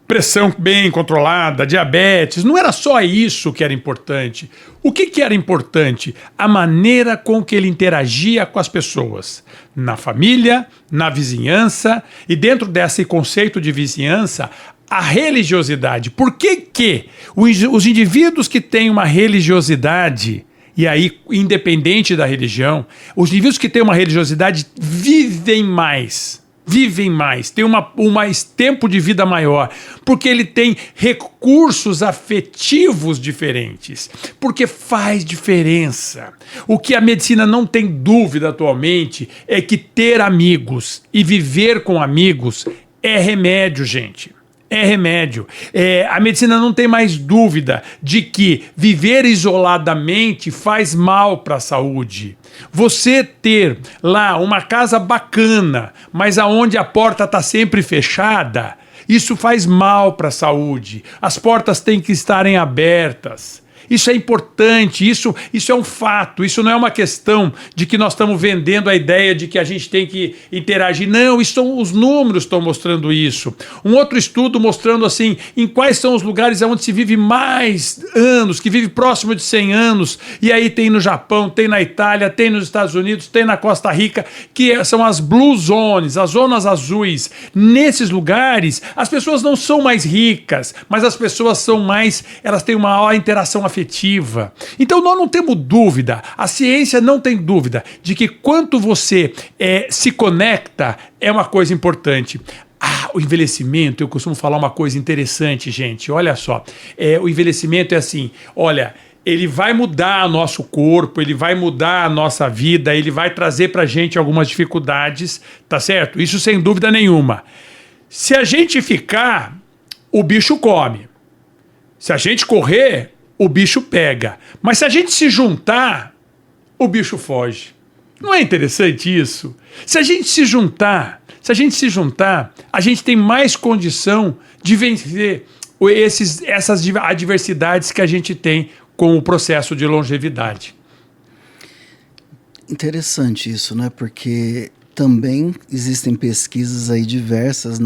[SPEAKER 3] pressão bem controlada, diabetes, não era só isso que era importante. O que era importante? A maneira com que ele interagia com as pessoas, na família, na vizinhança, e dentro desse conceito de vizinhança, a religiosidade. Por que os indivíduos que têm uma religiosidade, e aí, independente da religião, os indivíduos que têm uma religiosidade vivem mais, têm um tempo de vida maior, porque ele tem recursos afetivos diferentes, porque faz diferença. O que a medicina não tem dúvida atualmente é que ter amigos e viver com amigos é remédio, gente. É remédio. A medicina não tem mais dúvida de que viver isoladamente faz mal para a saúde. Você ter lá uma casa bacana, mas aonde a porta está sempre fechada, isso faz mal para a saúde. As portas têm que estarem abertas. Isso é importante, isso é um fato, isso não é uma questão de que nós estamos vendendo a ideia de que a gente tem que interagir. Não, os números estão mostrando isso. Um outro estudo mostrando assim, em quais são os lugares onde se vive mais anos, que vive próximo de 100 anos, e aí tem no Japão, tem na Itália, tem nos Estados Unidos, tem na Costa Rica, que são as blue zones, as zonas azuis. Nesses lugares, as pessoas não são mais ricas, mas as pessoas elas têm uma maior interação afetiva. Então nós não temos dúvida, a ciência não tem dúvida de que quanto você se conecta é uma coisa importante. O envelhecimento, eu costumo falar uma coisa interessante, gente, olha só, o envelhecimento é assim, olha, ele vai mudar o nosso corpo, ele vai mudar a nossa vida, ele vai trazer pra gente algumas dificuldades, tá certo? Isso sem dúvida nenhuma. Se a gente ficar, o bicho come. Se a gente correr, o bicho pega. Mas se a gente se juntar, o bicho foge. Não é interessante isso? Se a gente se juntar, a gente tem mais condição de vencer essas adversidades que a gente tem com o processo de longevidade.
[SPEAKER 2] Interessante isso, né? Porque também existem pesquisas aí diversas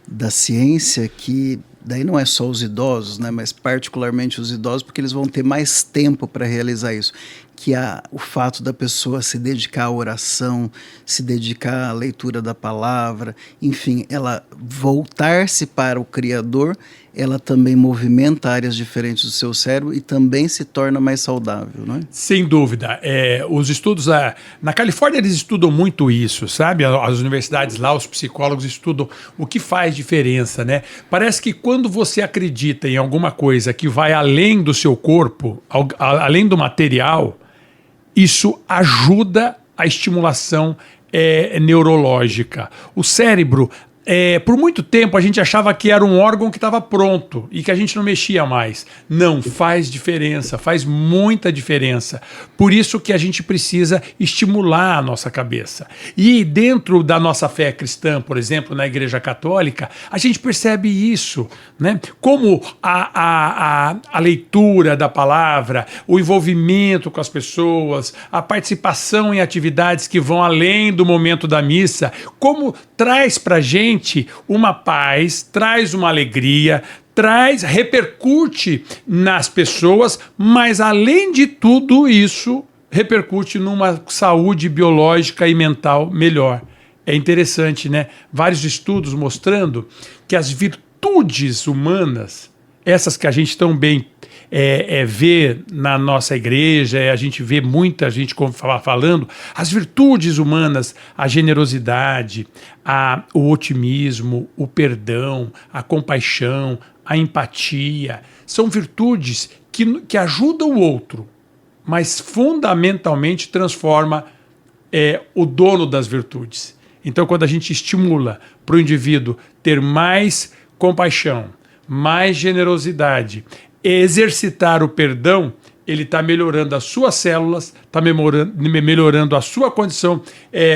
[SPEAKER 2] da ciência que daí não é só os idosos, né? Mas particularmente os idosos, porque eles vão ter mais tempo para realizar isso. Que o fato da pessoa se dedicar à oração, se dedicar à leitura da palavra, enfim, ela voltar-se para o Criador, ela também movimenta áreas diferentes do seu cérebro e também se torna mais saudável, não é?
[SPEAKER 3] Sem dúvida. Os estudos... na Califórnia eles estudam muito isso, sabe? As universidades lá, os psicólogos estudam o que faz diferença, né? Parece que quando você acredita em alguma coisa que vai além do seu corpo, além do material, isso ajuda a estimulação neurológica. O cérebro, por muito tempo, a gente achava que era um órgão que estava pronto e que a gente não mexia mais. Não, faz diferença, faz muita diferença. Por isso que a gente precisa estimular a nossa cabeça. E dentro da nossa fé cristã, por exemplo, na Igreja Católica, a gente percebe isso, né? Como a leitura da palavra, o envolvimento com as pessoas, a participação em atividades que vão além do momento da missa, como traz para a gente uma paz, traz uma alegria, repercute nas pessoas, mas além de tudo isso, repercute numa saúde biológica e mental melhor. É interessante, né? Vários estudos mostrando que as virtudes humanas, essas que a gente tão bem vê na nossa igreja, a gente vê muita gente falando, as virtudes humanas, a generosidade, o otimismo, o perdão, a compaixão, a empatia, são virtudes que ajudam o outro, mas fundamentalmente transforma o dono das virtudes. Então, quando a gente estimula para o indivíduo ter mais compaixão, mais generosidade, exercitar o perdão, ele está melhorando as suas células, está melhorando a sua condição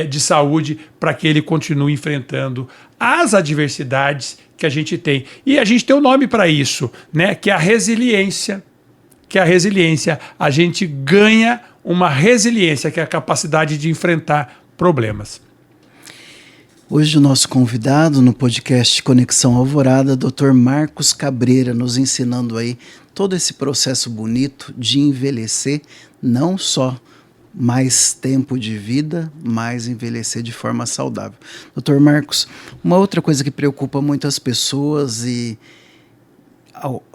[SPEAKER 3] de saúde para que ele continue enfrentando as adversidades que a gente tem. E a gente tem um nome para isso, né? Que é a resiliência. A gente ganha uma resiliência, que é a capacidade de enfrentar problemas.
[SPEAKER 2] Hoje o nosso convidado no podcast Conexão Alvorada, Dr. Marcos Cabreira, nos ensinando aí todo esse processo bonito de envelhecer, não só mais tempo de vida, mas envelhecer de forma saudável. Dr. Marcos, uma outra coisa que preocupa muitas pessoas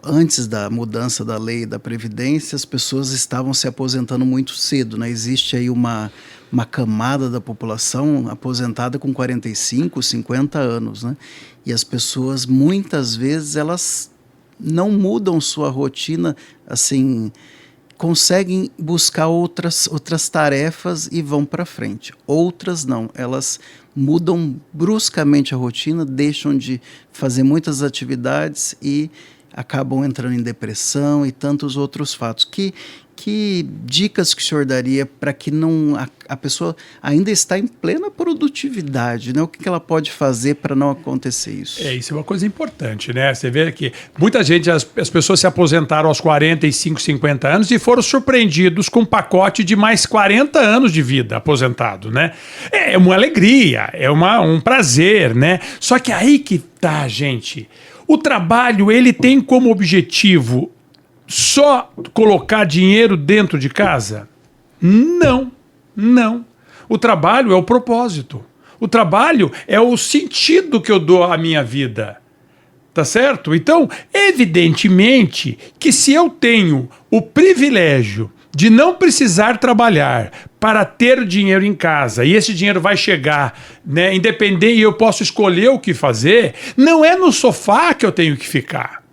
[SPEAKER 2] antes da mudança da lei da Previdência, as pessoas estavam se aposentando muito cedo, né? Existe aí uma camada da população aposentada com 45, 50 anos, né? E as pessoas, muitas vezes, elas não mudam sua rotina, assim, conseguem buscar outras tarefas e vão para frente. Outras não, elas mudam bruscamente a rotina, deixam de fazer muitas atividades e acabam entrando em depressão e tantos outros fatos. Que dicas que o senhor daria para que a pessoa ainda está em plena produtividade, né? O que ela pode fazer para não acontecer isso?
[SPEAKER 3] Isso é uma coisa importante, né? Você vê que muita gente, as pessoas se aposentaram aos 45, 50 anos e foram surpreendidos com um pacote de mais 40 anos de vida aposentado, né? É uma alegria, é um prazer, né? Só que aí que tá, gente. O trabalho, ele tem como objetivo só colocar dinheiro dentro de casa? Não. O trabalho é o propósito. O trabalho é o sentido que eu dou à minha vida. Tá certo? Então, evidentemente que se eu tenho o privilégio de não precisar trabalhar para ter dinheiro em casa, e esse dinheiro vai chegar, né, independente, e eu posso escolher o que fazer, não é no sofá que eu tenho que ficar.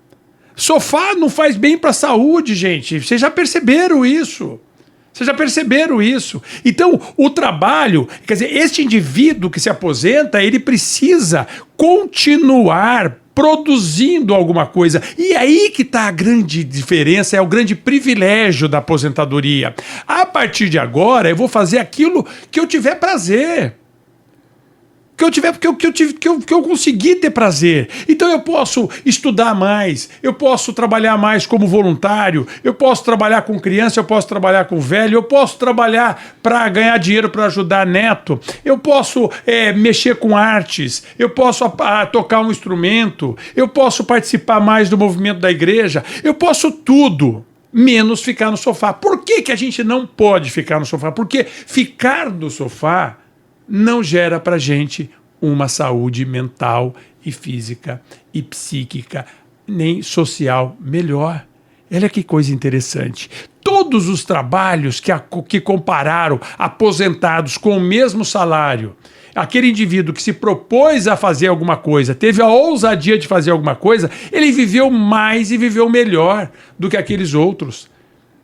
[SPEAKER 3] Sofá não faz bem para a saúde, gente. Vocês já perceberam isso. Então, o trabalho, quer dizer, este indivíduo que se aposenta, ele precisa continuar produzindo alguma coisa. E aí que está a grande diferença, é o grande privilégio da aposentadoria. A partir de agora, eu vou fazer aquilo que eu tiver prazer. Que eu conseguir ter prazer. Então eu posso estudar mais, eu posso trabalhar mais como voluntário, eu posso trabalhar com criança, eu posso trabalhar com velho, eu posso trabalhar para ganhar dinheiro para ajudar neto, eu posso mexer com artes, eu posso tocar um instrumento, eu posso participar mais do movimento da igreja, eu posso tudo, menos ficar no sofá. Por que a gente não pode ficar no sofá? Porque ficar no sofá não gera pra gente uma saúde mental e física e psíquica, nem social melhor. Olha que coisa interessante. Todos os trabalhos que compararam aposentados com o mesmo salário, aquele indivíduo que se propôs a fazer alguma coisa, teve a ousadia de fazer alguma coisa, ele viveu mais e viveu melhor do que aqueles outros.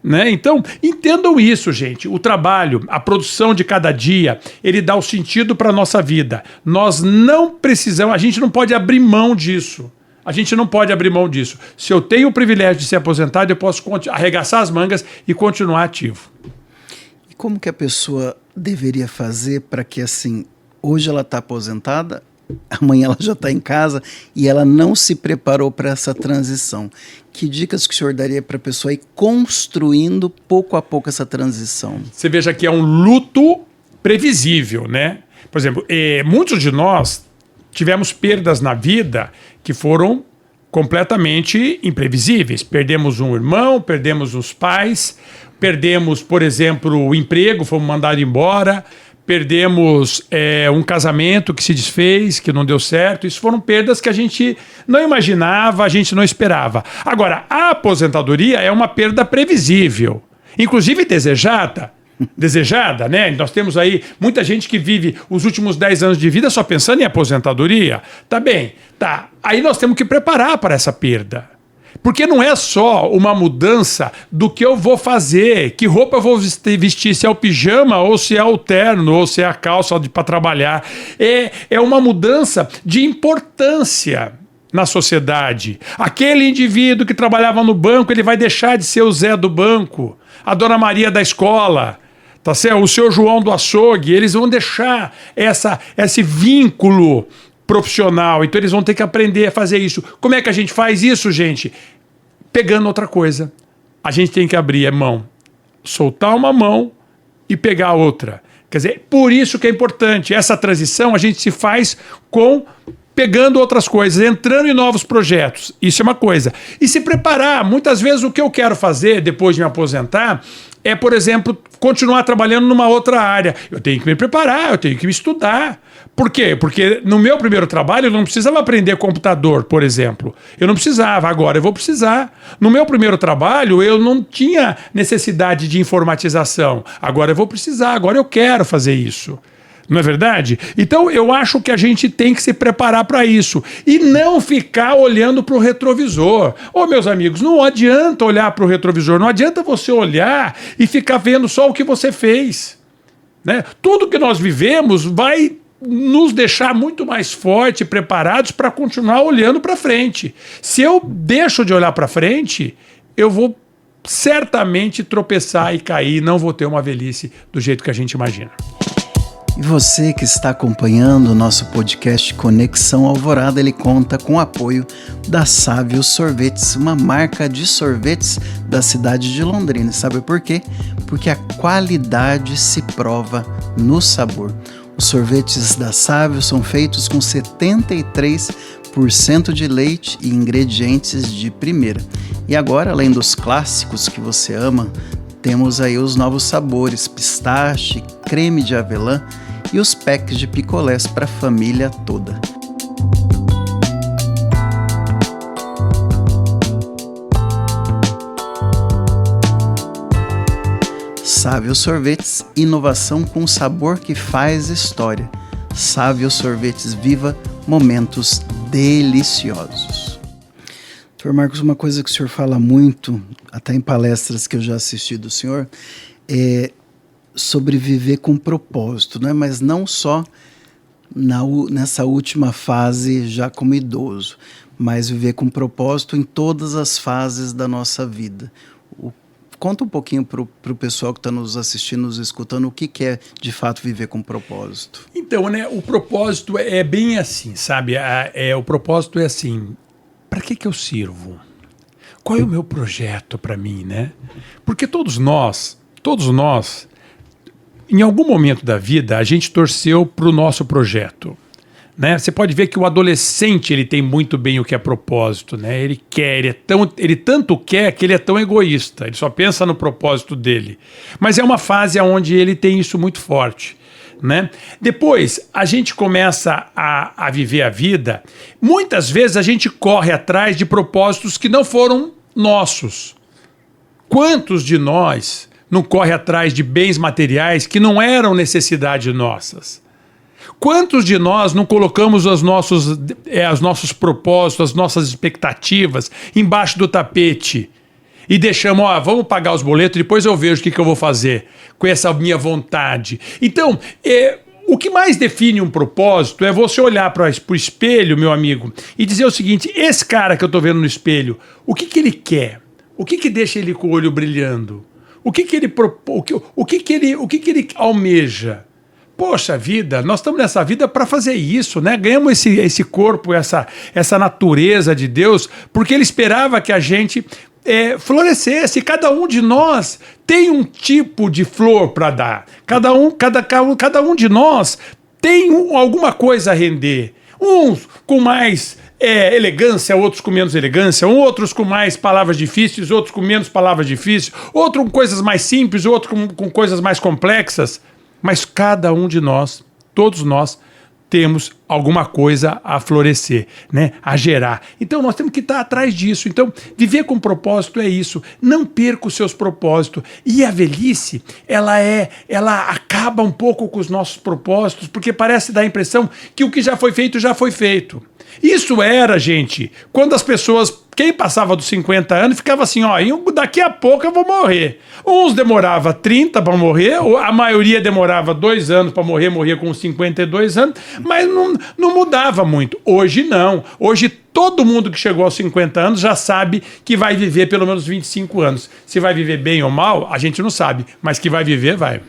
[SPEAKER 3] Né? Então, entendam isso, gente. O trabalho, a produção de cada dia, ele dá o sentido para a nossa vida. Nós não precisamos, a gente não pode abrir mão disso. A gente não pode abrir mão disso. Se eu tenho o privilégio de ser aposentado, eu posso arregaçar as mangas e continuar ativo.
[SPEAKER 2] E como que a pessoa deveria fazer para que, assim, hoje ela está aposentada, amanhã ela já está em casa e ela não se preparou para essa transição? Que dicas que o senhor daria para a pessoa ir construindo pouco a pouco essa transição?
[SPEAKER 3] Você veja que é um luto previsível, né? Por exemplo, muitos de nós tivemos perdas na vida que foram completamente imprevisíveis. Perdemos um irmão, perdemos os pais, perdemos, por exemplo, o emprego, fomos mandados embora, perdemos um casamento que se desfez, que não deu certo. Isso foram perdas que a gente não imaginava, a gente não esperava. Agora, a aposentadoria é uma perda previsível, inclusive desejada, né? Nós temos aí muita gente que vive os últimos 10 anos de vida só pensando em aposentadoria. Tá bem, tá. Aí nós temos que preparar para essa perda. Porque não é só uma mudança do que eu vou fazer, que roupa eu vou vestir, se é o pijama ou se é o terno ou se é a calça para trabalhar. É uma mudança de importância na sociedade. Aquele indivíduo que trabalhava no banco, ele vai deixar de ser o Zé do banco, a Dona Maria da escola, tá certo? O seu João do açougue, eles vão deixar esse vínculo profissional, então eles vão ter que aprender a fazer isso. Como é que a gente faz isso, gente? Pegando outra coisa. A gente tem que abrir a mão, soltar uma mão e pegar a outra. Quer dizer, por isso que é importante. Essa transição a gente se faz pegando outras coisas, entrando em novos projetos. Isso é uma coisa. E se preparar. Muitas vezes o que eu quero fazer depois de me aposentar é, por exemplo, continuar trabalhando numa outra área. Eu tenho que me preparar, eu tenho que me estudar. Por quê? Porque no meu primeiro trabalho eu não precisava aprender computador, por exemplo. Eu não precisava, agora eu vou precisar. No meu primeiro trabalho eu não tinha necessidade de informatização. Agora eu vou precisar, agora eu quero fazer isso. Não é verdade? Então eu acho que a gente tem que se preparar para isso e não ficar olhando para o retrovisor. Ô, meus amigos, não adianta olhar para o retrovisor, não adianta você olhar e ficar vendo só o que você fez, né? Tudo que nós vivemos vai nos deixar muito mais fortes e preparados para continuar olhando para frente. Se eu deixo de olhar para frente, eu vou certamente tropeçar e cair, não vou ter uma velhice do jeito que a gente imagina.
[SPEAKER 2] E você que está acompanhando o nosso podcast Conexão Alvorada, ele conta com o apoio da Sávio Sorvetes, uma marca de sorvetes da cidade de Londrina. Sabe por quê? Porque a qualidade se prova no sabor. Os sorvetes da Sávio são feitos com 73% de leite e ingredientes de primeira. E agora, além dos clássicos que você ama, temos aí os novos sabores, pistache, creme de avelã e os packs de picolés para a família toda. Sávio Sorvetes, inovação com sabor que faz história. Sávio Sorvetes, viva momentos deliciosos. Doutor Marcos, uma coisa que o senhor fala muito, até em palestras que eu já assisti do senhor, é sobre viver com propósito, né? Mas não só nessa última fase já como idoso, mas viver com propósito em todas as fases da nossa vida. Conta um pouquinho para o pessoal que está nos assistindo, nos escutando, o que é de fato viver com propósito.
[SPEAKER 3] Então, né, o propósito é bem assim, sabe? O propósito é assim, para que eu sirvo? Qual é o meu projeto para mim, né? Porque todos nós, em algum momento da vida, a gente torceu para o nosso projeto. Né? Você pode ver que o adolescente ele tem muito bem o que é propósito, né? Ele quer, ele tanto quer que ele é tão egoísta, ele só pensa no propósito dele. Mas é uma fase onde ele tem isso muito forte. Né? Depois a gente começa a viver a vida, muitas vezes a gente corre atrás de propósitos que não foram nossos. Quantos de nós não corre atrás de bens materiais que não eram necessidade nossas? Quantos de nós não colocamos os nossos propósitos, as nossas expectativas embaixo do tapete e deixamos, vamos pagar os boletos, depois eu vejo o que eu vou fazer com essa minha vontade. Então, o que mais define um propósito é você olhar para o espelho, meu amigo, e dizer o seguinte, esse cara que eu estou vendo no espelho, o que ele quer? O que deixa ele com o olho brilhando? O que ele almeja? Poxa vida, nós estamos nessa vida para fazer isso, né? Ganhamos esse corpo, essa natureza de Deus, porque Ele esperava que a gente florescesse. Cada um de nós tem um tipo de flor para dar. Cada um de nós tem alguma coisa a render. Uns com mais elegância, outros com menos elegância, outros com mais palavras difíceis, outros com menos palavras difíceis, outros com coisas mais simples, outros com coisas mais complexas. Mas cada um de nós, todos nós, temos alguma coisa a florescer, né? A gerar. Então nós temos que estar atrás disso. Então viver com propósito é isso. Não perca os seus propósitos. E a velhice, ela acaba um pouco com os nossos propósitos, porque parece dar a impressão que o que já foi feito, já foi feito. Isso era, gente, quando as pessoas, quem passava dos 50 anos, ficava assim, daqui a pouco eu vou morrer. Uns demorava 30 para morrer, a maioria demorava 2 anos para morria com 52 anos, mas não mudava muito. Hoje não. Hoje todo mundo que chegou aos 50 anos já sabe que vai viver pelo menos 25 anos. Se vai viver bem ou mal, a gente não sabe, mas que vai viver, vai.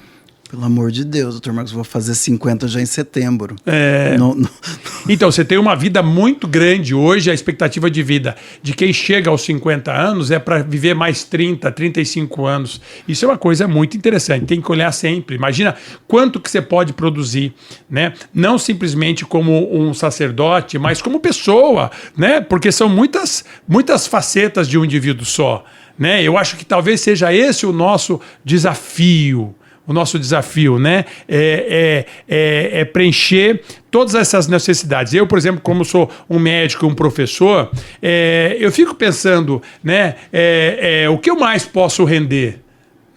[SPEAKER 2] Pelo amor de Deus, doutor Marcos, vou fazer 50 já em setembro.
[SPEAKER 3] Então, você tem uma vida muito grande. Hoje, a expectativa de vida de quem chega aos 50 anos é para viver mais 30, 35 anos. Isso é uma coisa muito interessante, tem que olhar sempre. Imagina quanto que você pode produzir, né? Não simplesmente como um sacerdote, mas como pessoa, né? Porque são muitas facetas de um indivíduo só, né? Eu acho que talvez seja esse o nosso desafio. O nosso desafio, né, é preencher todas essas necessidades. Eu, por exemplo, como sou um médico e um professor, eu fico pensando, né, o que eu mais posso render?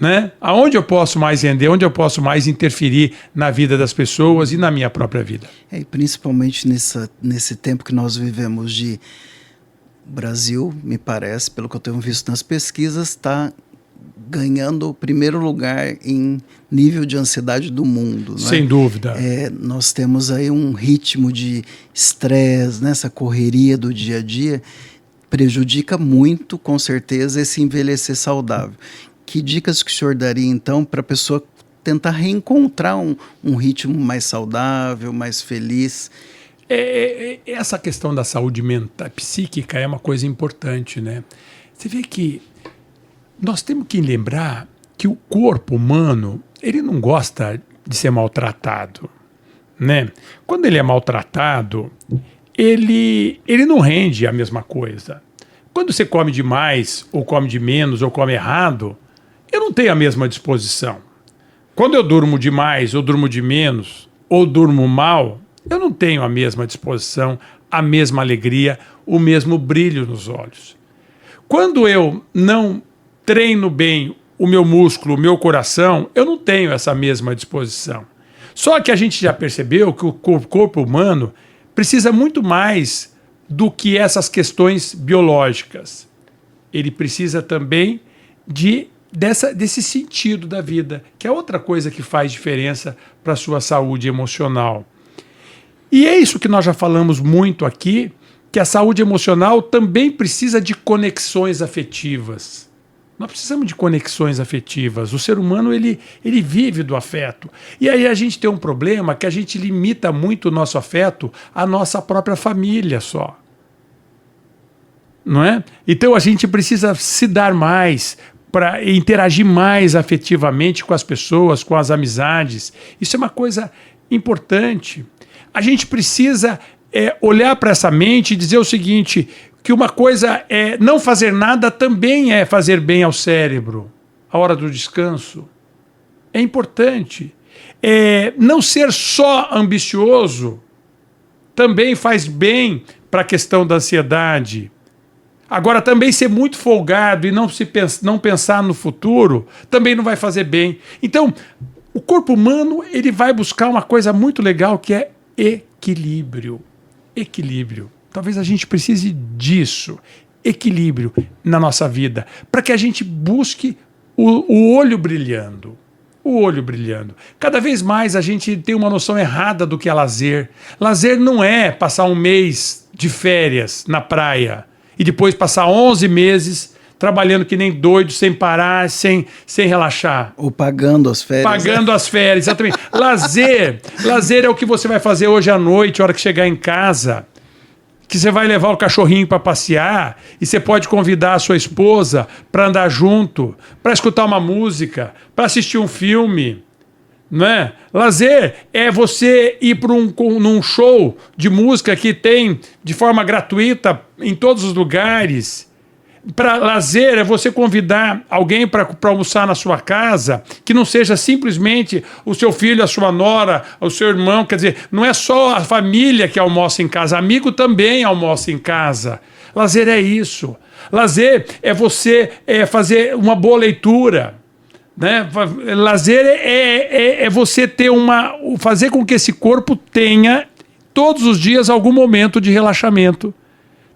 [SPEAKER 3] Né? Aonde eu posso mais render, onde eu posso mais interferir na vida das pessoas e na minha própria vida.
[SPEAKER 2] E principalmente nesse tempo que nós vivemos de Brasil, me parece, pelo que eu tenho visto nas pesquisas, está ganhando o primeiro lugar em nível de ansiedade do mundo.
[SPEAKER 3] Sem dúvida.
[SPEAKER 2] Nós temos aí um ritmo de estresse, essa correria do dia a dia, prejudica muito, com certeza, esse envelhecer saudável. Que dicas que o senhor daria, então, para a pessoa tentar reencontrar um ritmo mais saudável, mais feliz?
[SPEAKER 3] Essa questão da saúde mental, psíquica é uma coisa importante, né? Você vê que nós temos que lembrar que o corpo humano, ele não gosta de ser maltratado, né? Quando ele é maltratado, ele não rende a mesma coisa. Quando você come demais, ou come de menos, ou come errado, eu não tenho a mesma disposição. Quando eu durmo demais, ou durmo de menos, ou durmo mal, eu não tenho a mesma disposição, a mesma alegria, o mesmo brilho nos olhos. Quando eu não treino bem o meu músculo, o meu coração, eu não tenho essa mesma disposição. Só que a gente já percebeu que o corpo humano precisa muito mais do que essas questões biológicas. Ele precisa também desse sentido da vida, que é outra coisa que faz diferença para a sua saúde emocional. E é isso que nós já falamos muito aqui, que a saúde emocional também precisa de conexões afetivas. Nós precisamos de conexões afetivas. O ser humano, ele vive do afeto. E aí a gente tem um problema que a gente limita muito o nosso afeto à nossa própria família só. Não é? Então a gente precisa se dar mais, para interagir mais afetivamente com as pessoas, com as amizades. Isso é uma coisa importante. A gente precisa olhar para essa mente e dizer o seguinte, que uma coisa é não fazer nada também é fazer bem ao cérebro, a hora do descanso. É importante. Não ser só ambicioso também faz bem para a questão da ansiedade. Agora, também ser muito folgado e não pensar no futuro também não vai fazer bem. Então, o corpo humano ele vai buscar uma coisa muito legal que é equilíbrio. Equilíbrio. Talvez a gente precise disso, equilíbrio na nossa vida, para que a gente busque o olho brilhando. O olho brilhando. Cada vez mais a gente tem uma noção errada do que é lazer. Lazer não é passar um mês de férias na praia e depois passar 11 meses trabalhando que nem doido, sem parar, sem relaxar.
[SPEAKER 2] Ou pagando as férias.
[SPEAKER 3] Pagando as férias, exatamente. Lazer é o que você vai fazer hoje à noite, a hora que chegar em casa, que você vai levar o cachorrinho para passear e você pode convidar a sua esposa para andar junto, para escutar uma música, para assistir um filme, não é? Lazer é você ir para num show de música que tem de forma gratuita em todos os lugares. Para lazer é você convidar alguém para almoçar na sua casa, que não seja simplesmente o seu filho, a sua nora, o seu irmão. Quer dizer, não é só a família que almoça em casa, amigo também almoça em casa. Lazer é isso. Lazer é você fazer uma boa leitura. Né? Lazer é você ter fazer com que esse corpo tenha todos os dias algum momento de relaxamento.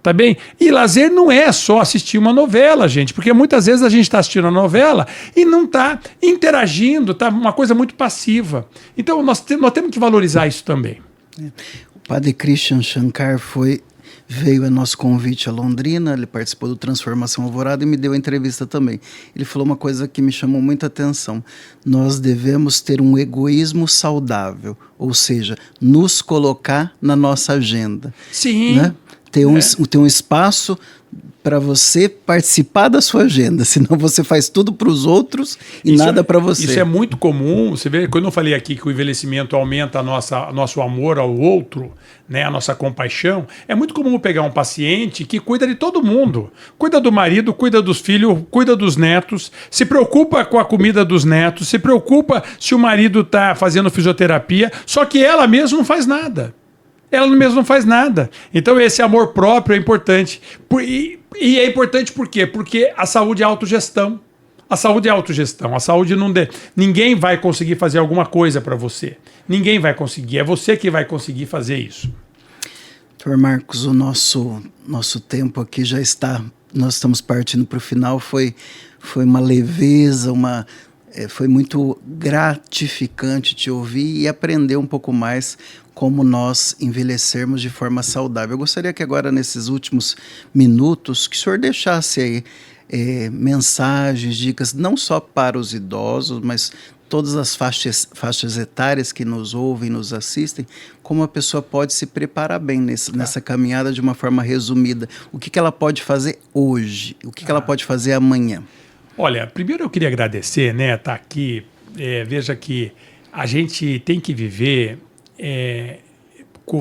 [SPEAKER 3] Tá bem? E lazer não é só assistir uma novela, gente, porque muitas vezes a gente está assistindo a novela e não está interagindo, tá uma coisa muito passiva. Então nós temos que valorizar isso também.
[SPEAKER 2] O padre Christian Shankar veio a nosso convite a Londrina, ele participou do Transformação Alvorada e me deu a entrevista também. Ele falou uma coisa que me chamou muita atenção. Nós devemos ter um egoísmo saudável, ou seja, nos colocar na nossa agenda.
[SPEAKER 3] Sim.
[SPEAKER 2] Né? Ter um espaço para você participar da sua agenda, senão você faz tudo para os outros e nada para você.
[SPEAKER 3] Isso é muito comum. Você vê, quando eu falei aqui que o envelhecimento aumenta nosso amor ao outro, né, a nossa compaixão, é muito comum pegar um paciente que cuida de todo mundo. Cuida do marido, cuida dos filhos, cuida dos netos, se preocupa com a comida dos netos, se preocupa se o marido está fazendo fisioterapia, só que ela mesma não faz nada. Ela mesmo não faz nada. Então esse amor próprio é importante. E é importante por quê? Porque a saúde é autogestão. A saúde é autogestão. A saúde não... Ninguém vai conseguir fazer alguma coisa para você. Ninguém vai conseguir. É você que vai conseguir fazer isso.
[SPEAKER 2] Doutor Marcos, o nosso tempo aqui já está... Nós estamos partindo para o final. Foi uma leveza, foi muito gratificante te ouvir e aprender um pouco mais como nós envelhecermos de forma saudável. Eu gostaria que agora, nesses últimos minutos, que o senhor deixasse aí mensagens, dicas, não só para os idosos, mas todas as faixas etárias que nos ouvem, nos assistem, como a pessoa pode se preparar bem nessa caminhada de uma forma resumida. O que ela pode fazer hoje? O que ela pode fazer amanhã?
[SPEAKER 3] Olha, primeiro eu queria agradecer, né, estar aqui. Veja que a gente tem que viver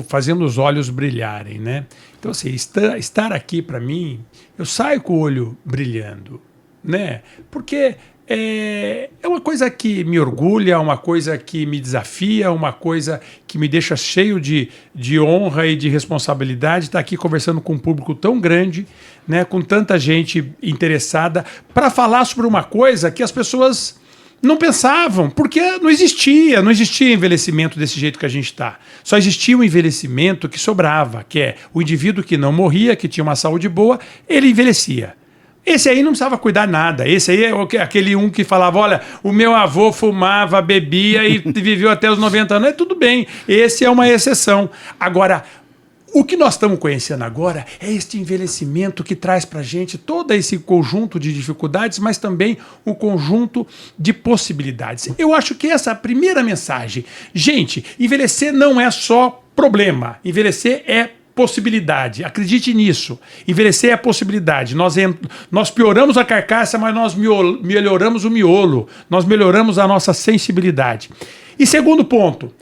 [SPEAKER 3] fazendo os olhos brilharem, né? Então, assim, estar aqui para mim, eu saio com o olho brilhando, né? Porque é uma coisa que me orgulha, uma coisa que me desafia, uma coisa que me deixa cheio de honra e de responsabilidade estar aqui conversando com um público tão grande, né, com tanta gente interessada, para falar sobre uma coisa que as pessoas não pensavam, porque não existia envelhecimento desse jeito que a gente está. Só existia um envelhecimento que sobrava, que é o indivíduo que não morria, que tinha uma saúde boa, ele envelhecia. Esse aí não precisava cuidar nada. Esse aí é aquele um que falava, olha, o meu avô fumava, bebia e viveu até os 90 anos. É tudo bem, esse é uma exceção. Agora, O que nós estamos conhecendo agora é este envelhecimento que traz para a gente todo esse conjunto de dificuldades, mas também um conjunto de possibilidades. Eu acho que essa é a primeira mensagem. Gente, envelhecer não é só problema. Envelhecer é possibilidade. Acredite nisso. Envelhecer é possibilidade. Nós pioramos a carcaça, mas nós melhoramos o miolo. Nós melhoramos a nossa sensibilidade. E segundo ponto,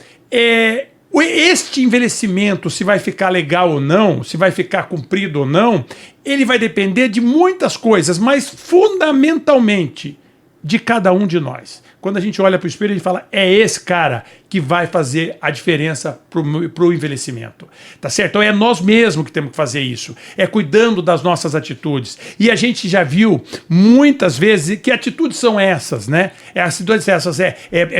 [SPEAKER 3] este envelhecimento, se vai ficar legal ou não, se vai ficar cumprido ou não, ele vai depender de muitas coisas, mas fundamentalmente de cada um de nós. Quando a gente olha para o espelho, a gente fala, é esse cara que vai fazer a diferença para o envelhecimento. Tá certo? Então é nós mesmos que temos que fazer isso. É cuidando das nossas atitudes. E a gente já viu muitas vezes que atitudes são essas, né? Atitudes essas é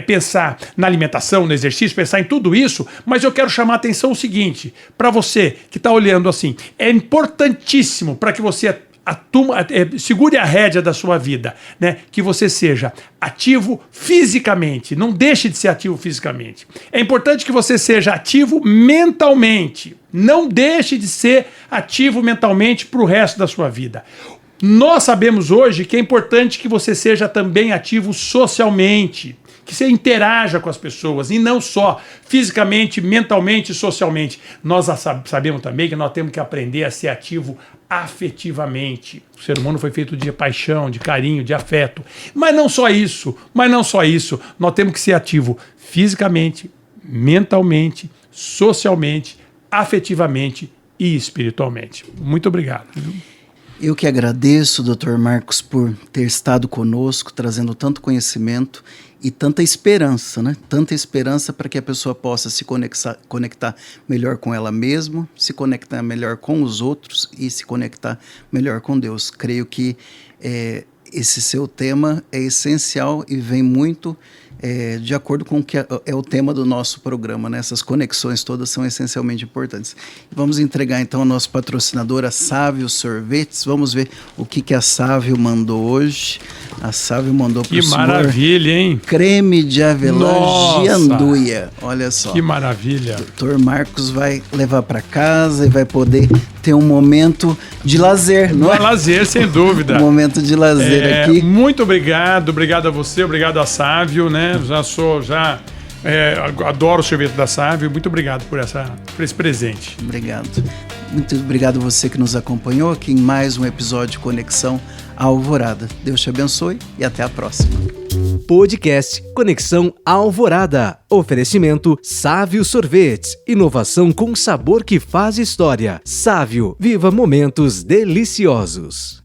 [SPEAKER 3] pensar na alimentação, no exercício, pensar em tudo isso, mas eu quero chamar a atenção o seguinte, para você que está olhando assim, é importantíssimo para que você segure a rédea da sua vida, né? Que você seja ativo fisicamente, não deixe de ser ativo fisicamente. É importante que você seja ativo mentalmente, não deixe de ser ativo mentalmente para o resto da sua vida. Nós sabemos hoje que é importante que você seja também ativo socialmente, que você interaja com as pessoas, e não só fisicamente, mentalmente e socialmente. Nós sabemos também que nós temos que aprender a ser ativo afetivamente. O ser humano foi feito de paixão, de carinho, de afeto. Mas não só isso, nós temos que ser ativo fisicamente, mentalmente, socialmente, afetivamente e espiritualmente. Muito obrigado.
[SPEAKER 2] Eu que agradeço, Dr. Marcos, por ter estado conosco, trazendo tanto conhecimento e tanta esperança, né? Tanta esperança para que a pessoa possa se conectar melhor com ela mesma, se conectar melhor com os outros e se conectar melhor com Deus. Creio que esse seu tema é essencial e vem muito de acordo com o que é o tema do nosso programa, né? Essas conexões todas são essencialmente importantes. Vamos entregar então ao nosso patrocinador, a Sávio Sorvetes. Vamos ver o que a Sávio mandou hoje. A Sávio mandou para o senhor...
[SPEAKER 3] Que maravilha, hein?
[SPEAKER 2] Creme de avelã de anduia. Olha só.
[SPEAKER 3] Que maravilha.
[SPEAKER 2] Dr. Marcos vai levar para casa e vai poder ter um momento de lazer, não é?
[SPEAKER 3] Lazer, sem dúvida.
[SPEAKER 2] Um momento de lazer aqui.
[SPEAKER 3] Muito obrigado a você, obrigado a Sávio, né? Adoro o sorvete da Sávio. Muito obrigado por esse presente.
[SPEAKER 2] Obrigado. Muito obrigado a você que nos acompanhou aqui em mais um episódio de Conexão Alvorada. Deus te abençoe e até a próxima.
[SPEAKER 1] Podcast Conexão Alvorada. Oferecimento Sávio Sorvetes. Inovação com sabor que faz história. Sávio, viva momentos deliciosos.